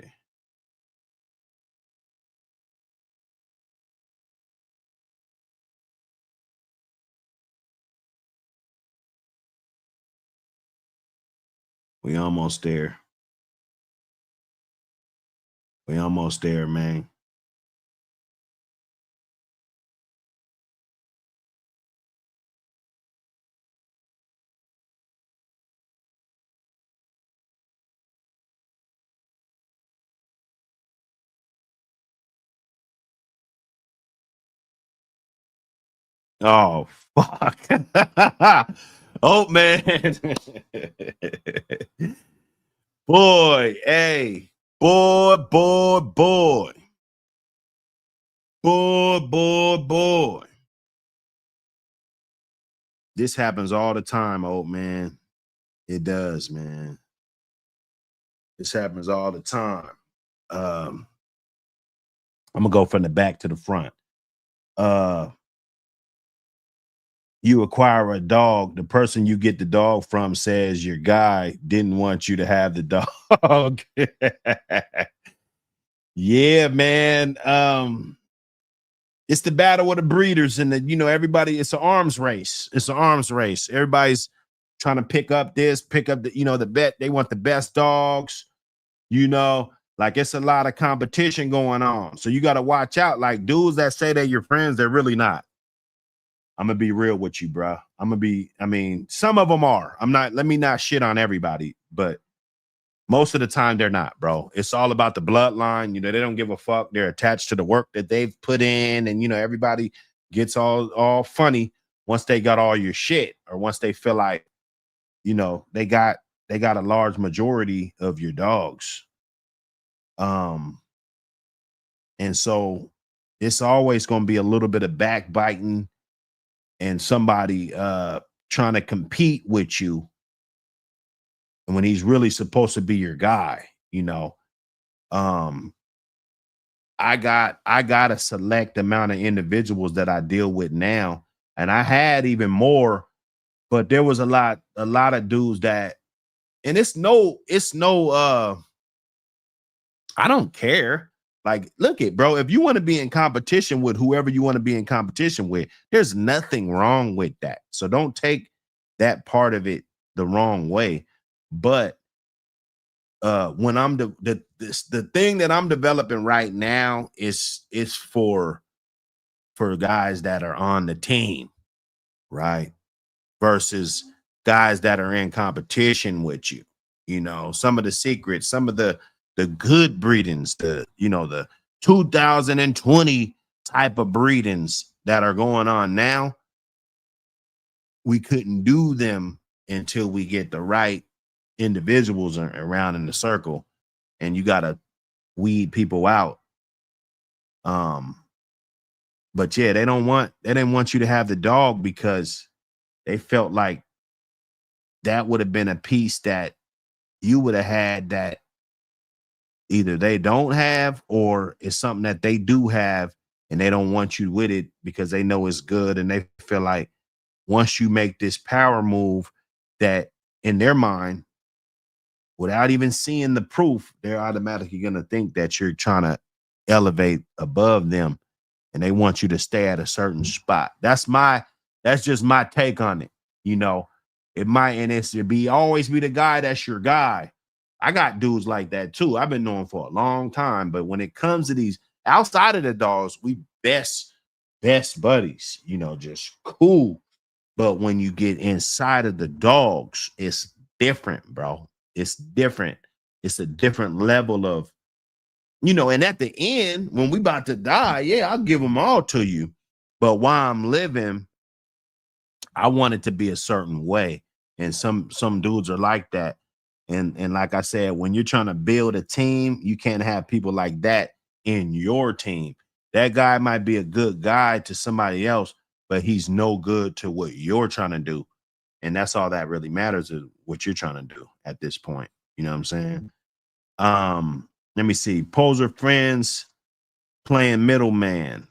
We almost there. We almost there, man. Oh, fuck. Oh, man. Boy, hey. Boy. This happens all the time, old man. It does, man. This happens all the time. I'm gonna go from the back to the front. You acquire a dog, the person you get the dog from says your guy didn't want you to have the dog. Yeah, man. It's the battle of the breeders, and everybody, it's an arms race. It's an arms race. Everybody's trying to pick up the bet. They want the best dogs, like it's a lot of competition going on. So you got to watch out. Like dudes that say they're your friends, they're really not. I'm gonna be real with you, bro. Some of them are. Let me not shit on everybody, but most of the time they're not, bro. It's all about the bloodline. They don't give a fuck. They're attached to the work that they've put in, and everybody gets all funny once they got all your shit, or once they feel like, they got a large majority of your dogs. And so it's always gonna be a little bit of backbiting and somebody trying to compete with you, and when he's really supposed to be your guy. I got a select amount of individuals that I deal with now, and I had even more, but there was a lot of dudes that, and it's no I don't care. Like, look it, bro. If you want to be in competition with whoever you want to be in competition with, there's nothing wrong with that. So don't take that part of it the wrong way. But when I'm the thing that I'm developing right now is for guys that are on the team, right? Versus guys that are in competition with you. Some of the secrets, some of the good breedings, the 2020 type of breedings that are going on now, we couldn't do them until we get the right individuals around in the circle, and you got to weed people out. But yeah, they didn't want you to have the dog because they felt like that would have been a piece that you would have had that either they don't have, or it's something that they do have and they don't want you with it because they know it's good, and they feel like once you make this power move, that in their mind, without even seeing the proof, they're automatically going to think that you're trying to elevate above them, and they want you to stay at a certain spot. That's just my take on it. It might, and it's to always be the guy that's your guy. I got dudes like that too. I've been knowing for a long time, but when it comes to these outside of the dogs, we best buddies, just cool. But when you get inside of the dogs, it's different, bro. It's different. It's a different level of, and at the end, when we about to die, yeah, I'll give them all to you. But while I'm living, I want it to be a certain way. And some dudes are like that. And like I said, when you're trying to build a team, you can't have people like that in your team. That guy might be a good guy to somebody else, but he's no good to what you're trying to do. And that's all that really matters, is what you're trying to do at this point. You know what I'm saying? Let me see. Poser friends playing middleman.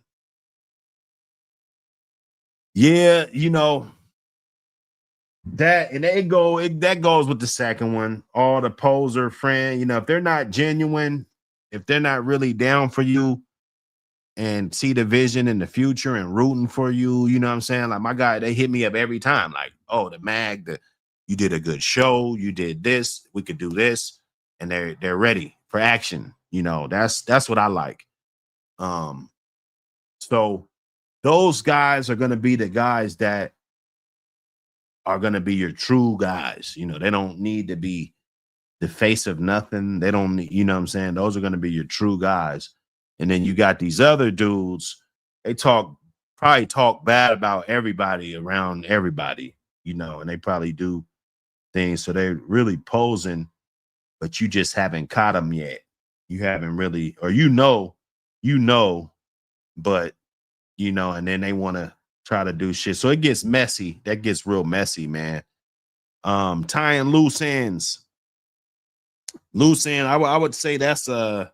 Yeah, you know, that and that goes with the second one. All the poser friend, you know, if they're not genuine, if they're not really down for you and see the vision in the future and rooting for you, you know what I'm saying? Like my guy, they hit me up every time, like, oh, the mag, you did a good show, you did this, we could do this, and they're ready for action. You know, that's what I like. So those guys are gonna be the guys that are going to be your true guys. You know, they don't need to be the face of nothing. They don't need, you know what I'm saying? Those are going to be your true guys. And then you got these other dudes, they probably talk bad about everybody around everybody, you know, and they probably do things. So they're really posing, but you just haven't caught them yet. You haven't really, or you know, but you know, and then they want to try to do shit. So it gets messy. That gets real messy, man. Tying loose ends. Loose end, I would say that's as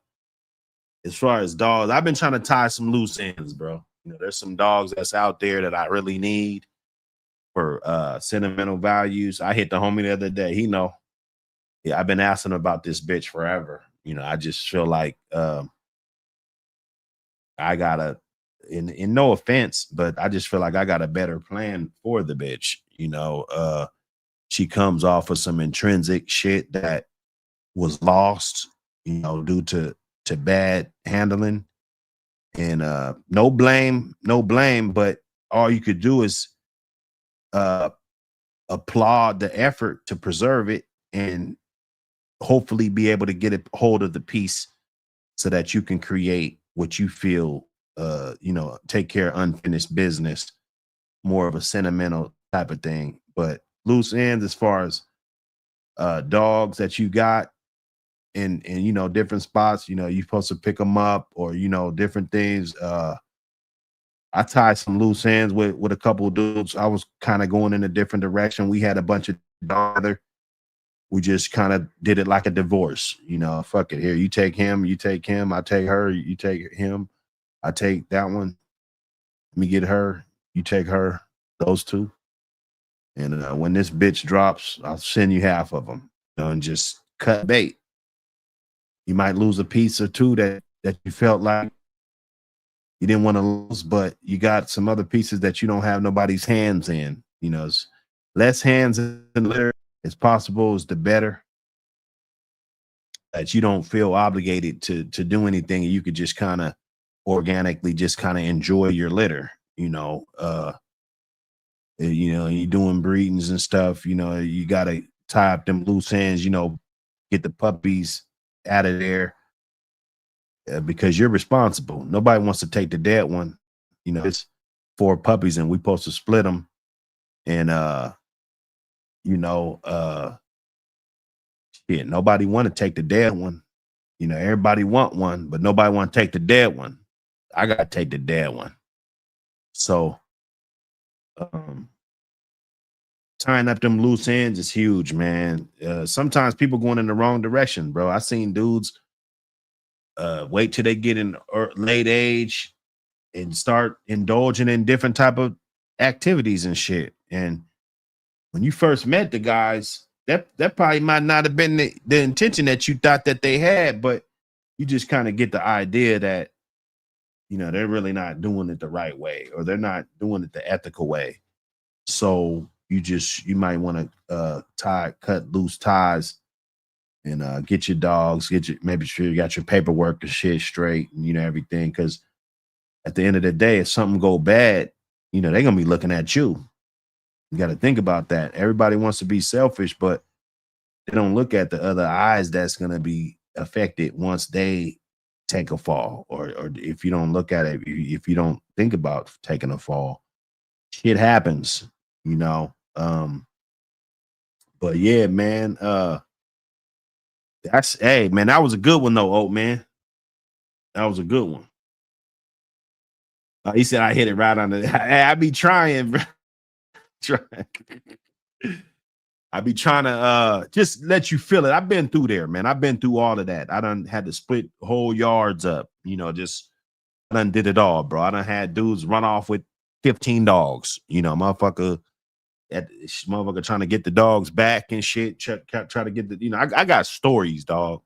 far as dogs. I've been trying to tie some loose ends, bro. You know, there's some dogs that's out there that I really need for sentimental values. I hit the homie the other day. He know. Yeah, I've been asking about this bitch forever. You know, I just feel like I gotta, in no offense, but I just feel like I got a better plan for the bitch. You know, she comes off of some intrinsic shit that was lost, you know, due to bad handling. And no blame, but all you could do is applaud the effort to preserve it and hopefully be able to get a hold of the piece so that you can create what you feel, you know, take care of unfinished business, more of a sentimental type of thing. But loose ends, as far as dogs that you got in you know, different spots, you know, you're supposed to pick them up, or you know, different things. I tied some loose ends with a couple of dudes. I was kind of going in a different direction. We had a bunch of dogs. We just kind of did it like a divorce, you know. Fuck it, here, you take him, you take him, I take her, you take him, I take that one. Let me get her, you take her, those two. And when this bitch drops, I'll send you half of them, you know, and just cut bait. You might lose a piece or two that you felt like you didn't want to lose, but you got some other pieces that you don't have nobody's hands in. You know, it's less hands in the litter as possible is the better. That you don't feel obligated to do anything, and you could just kind of organically just kind of enjoy your litter. You know, you're doing breedings and stuff. You know, you got to tie up them loose ends. You know, get the puppies out of there. Because you're responsible. Nobody wants to take the dead one. You know, it's 4 puppies and we supposed to split them. And you know, shit, nobody want to take the dead one. You know, everybody want one, but nobody want to take the dead one. I gotta take the dead one. So tying up them loose ends is huge, man. Sometimes people going in the wrong direction, bro. I seen dudes wait till they get in late age and start indulging in different type of activities and shit. And when you first met the guys, that probably might not have been the intention that you thought that they had, but you just kind of get the idea that, you know, they're really not doing it the right way, or they're not doing it the ethical way. So you might want to cut loose ties and get your dogs, maybe sure you got your paperwork and shit straight, and you know, everything. Because at the end of the day, if something go bad, you know, they're gonna be looking at you. You got to think about that. Everybody wants to be selfish, but they don't look at the other eyes that's gonna be affected once they take a fall, or if you don't look at it, if you don't think about taking a fall, shit happens, you know. But yeah, man. That's hey man, that was a good one though, old man. That was a good one. He said I hit it right on the. I be trying, bro. I be trying to just let you feel it. I've been through there, man. I've been through all of that. I done had to split whole yards up, you know, just I done did it all, bro. I done had dudes run off with 15 dogs, you know, motherfucker trying to get the dogs back and shit. Try to get the, you know, I got stories, dog.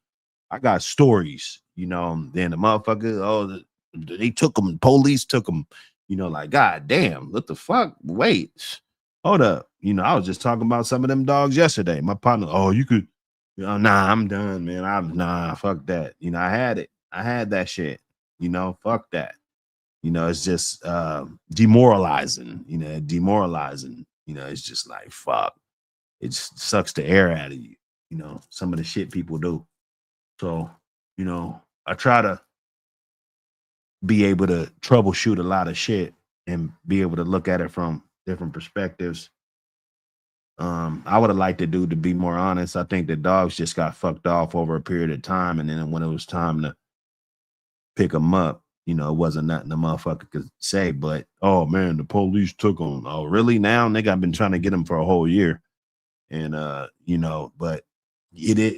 I got stories, you know. Then the motherfucker, they took them, police took them, you know, like, God damn, what the fuck? Wait, hold up. You know, I was just talking about some of them dogs yesterday. My partner, oh, you could, you know, nah, I'm done, man. Nah, fuck that. You know, I had that shit, you know, fuck that. You know, it's just demoralizing, you know, you know, it's just like, fuck. It just sucks the air out of you, you know, some of the shit people do. So, you know, I try to be able to troubleshoot a lot of shit and be able to look at it from different perspectives. I would have liked the dude to be more honest. I think the dogs just got fucked off over a period of time. And then when it was time to pick them up, you know, it wasn't nothing the motherfucker could say, but, oh man, the police took them. Oh, really? Now nigga, I've been trying to get them for a whole year. And, you know, but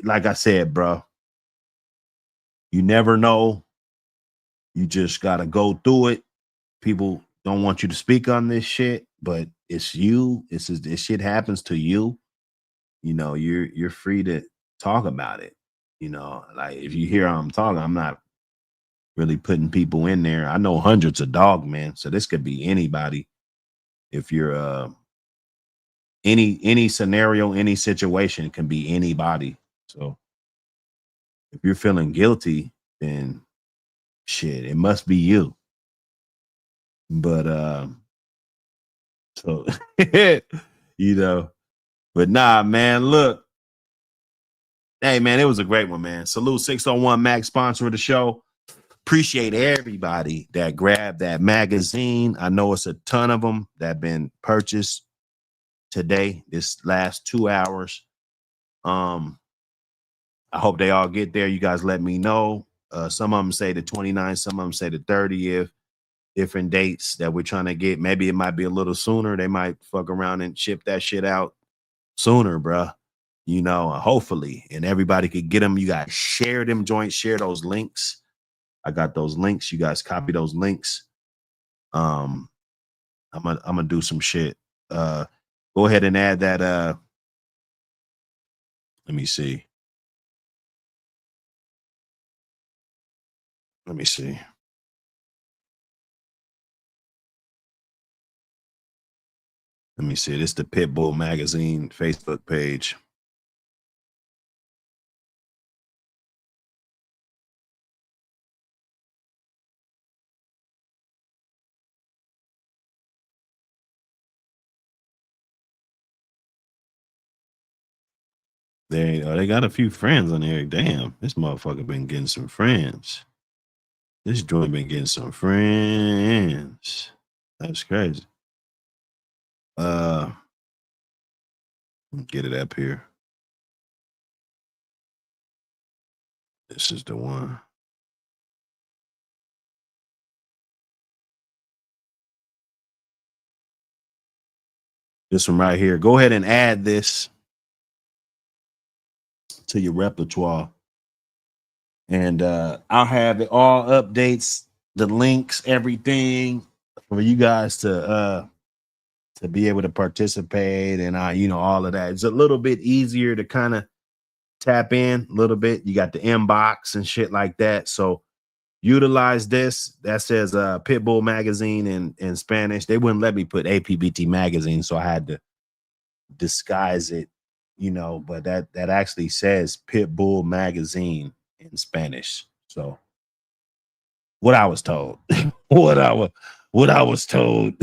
like I said, bro, you never know. You just got to go through it. People don't want you to speak on this shit, but it's you. This shit happens to you. You know, you're free to talk about it. You know, like if you hear I'm talking, I'm not really putting people in there. I know hundreds of dog men, so this could be anybody. If you're any scenario, any situation can be anybody. So if you're feeling guilty, then shit, it must be you. But so you know, but nah, man, look. Hey man, it was a great one, man. Salute 601 Mag, sponsor of the show. Appreciate everybody that grabbed that magazine. I know it's a ton of them that have been purchased today, this last 2 hours. I hope they all get there. You guys let me know. Some of them say the 29th, some of them say the 30th. Different dates that we're trying to get. Maybe it might be a little sooner. They might fuck around and ship that shit out sooner, bruh. You know, hopefully. And everybody could get them. You guys share them joints, share those links. I got those links. You guys copy those links. I'm gonna do some shit. Go ahead and add that. Let me see. Let me see. Let me see. This is the Pit Bull Magazine Facebook page. They got a few friends on here. Damn, this motherfucker been getting some friends. This joint been getting some friends. That's crazy. Get it up here. This is the one. This one right here. Go ahead and add this to your repertoire. And I'll have it all updates, the links, everything for you guys to be able to participate and you know, all of that. It's a little bit easier to kind of tap in a little bit. You got the inbox and shit like that. So utilize this. That says Pit Bull Magazine in Spanish. They wouldn't let me put APBT Magazine, so I had to disguise it, you know, but that actually says Pit Bull Magazine in Spanish. So what I was told. what I was told.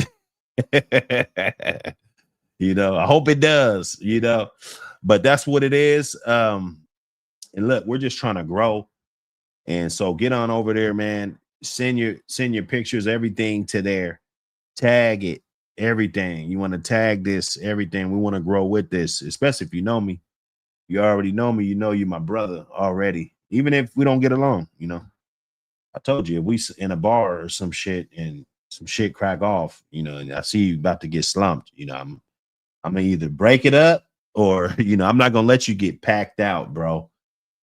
You know, I hope it does, you know, but that's what it is. And look, we're just trying to grow. And so get on over there, man. Send your pictures, everything to there. Tag it, everything. You want to tag this, everything. We want to grow with this, especially if you know me. You already know me. You know you're my brother already. Even if we don't get along, you know. I told you, if we in a bar or some shit and some shit crack off, you know, and I see you about to get slumped, you know, I'm gonna either break it up or, you know, I'm not gonna let you get packed out, bro.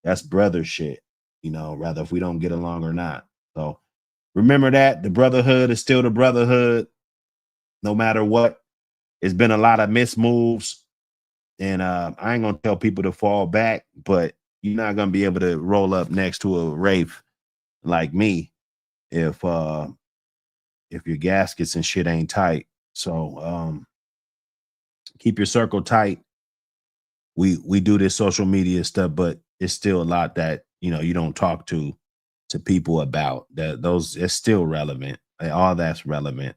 That's brother shit, you know, rather if we don't get along or not. So remember that the brotherhood is still the brotherhood, no matter what. It's been a lot of missed moves. And I ain't gonna tell people to fall back, but you're not gonna be able to roll up next to a Wraith like me if your gaskets and shit ain't tight. So keep your circle tight. We do this social media stuff, but it's still a lot that, you know, you don't talk to people about. That those it's still relevant. All that's relevant.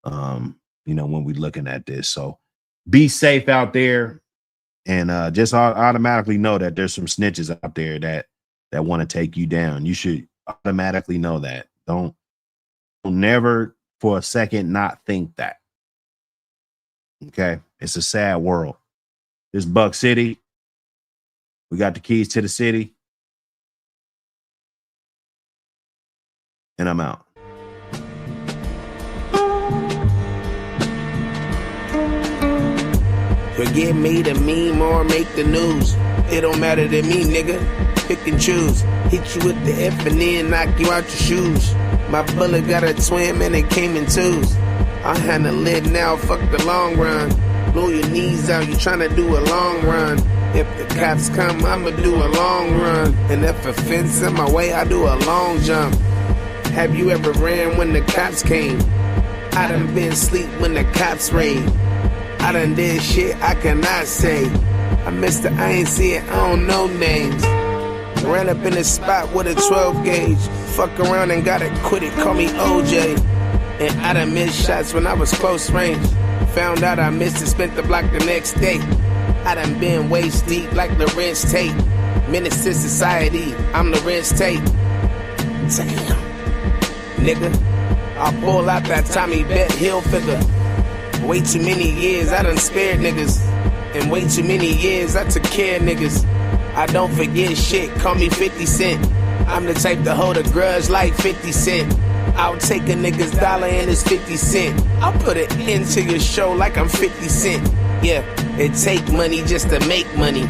You know, when we're looking at this. So be safe out there, and just automatically know that there's some snitches out there that want to take you down. You should automatically know that. Don't never for a second not think that. Okay, it's a sad world. This Buck City. We got the keys to the city, and I'm out. Forget me to meme or make the news. It don't matter to me, nigga. Pick and choose. Hit you with the F and then knock you out your shoes. My bullet got a twin and it came in twos. I handle it now, fuck the long run. Blow your knees out, you tryna do a long run. If the cops come, I'ma do a long run. And if a fence in my way, I do a long jump. Have you ever ran when the cops came? I done been asleep when the cops raid. I done did shit I cannot say. I missed it, I ain't see it, I don't know names. Ran up in the spot with a 12 gauge. Fuck around and got it quitted, call me OJ. And I done missed shots when I was close range. Found out I missed it, spent the block the next day. I done been waist deep like Lorenz Tate. Menace to society, I'm Lorenz Tate. Damn, nigga, I'll pull out that Tommy Bet Hill figure. Way too many years I done spared niggas. And way too many years I took care of niggas. I don't forget shit, call me 50 Cent. I'm the type to hold a grudge like 50 Cent. I'll take a nigga's dollar and it's 50 cent. I'll put an end to your show like I'm 50 Cent. Yeah, it take money just to make money.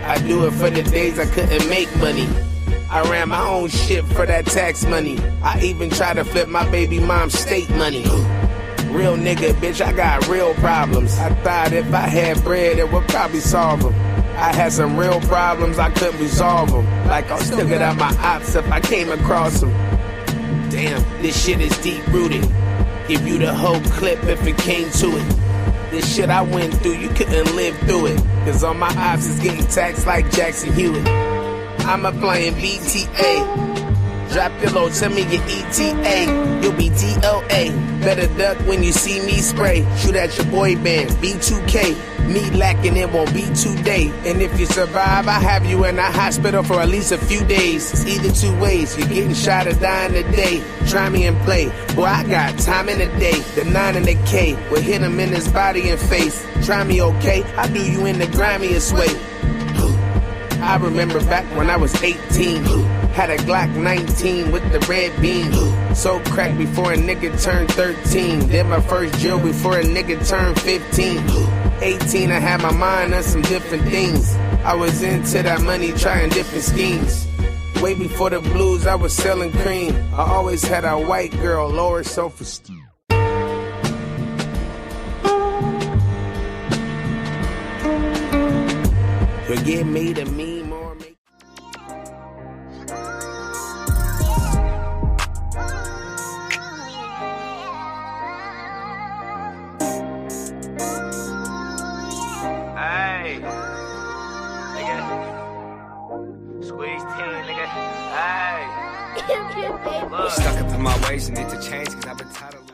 I do it for the days I couldn't make money. I ran my own shit for that tax money. I even tried to flip my baby mom's state money. Real nigga, bitch, I got real problems. I thought if I had bread, it would probably solve them. I had some real problems, I couldn't resolve them. Like I'll still get out my ops if I came across them. Damn, this shit is deep rooted. Give you the whole clip if it came to it. This shit I went through, you couldn't live through it. Cause all my ops is getting taxed like Jackson Hewitt. I'm applying BTA. Drop your low, tell me your ETA. You'll be DOA. Better duck when you see me spray. Shoot at your boy band, B2K. Me lacking, it won't be today. And if you survive, I have you in a hospital for at least a few days. It's either two ways, you're getting shot or dying today. Try me and play, boy, I got time in the day. The 9 and the K will hit him in his body and face. Try me, okay, I do you in the grimiest way. I remember back when I was 18. Had a Glock 19 with the red beam. So crack before a nigga turned 13. Did my first drill before a nigga turned 15. 18, I had my mind on some different things. I was into that money, trying different schemes. Way before the blues, I was selling cream. I always had a white girl, lower self-esteem. Forget me to meme or make. Hey, nigga, squeeze 10, nigga. Hey, look. Stuck up in my ways and need to change, cause I've been tired of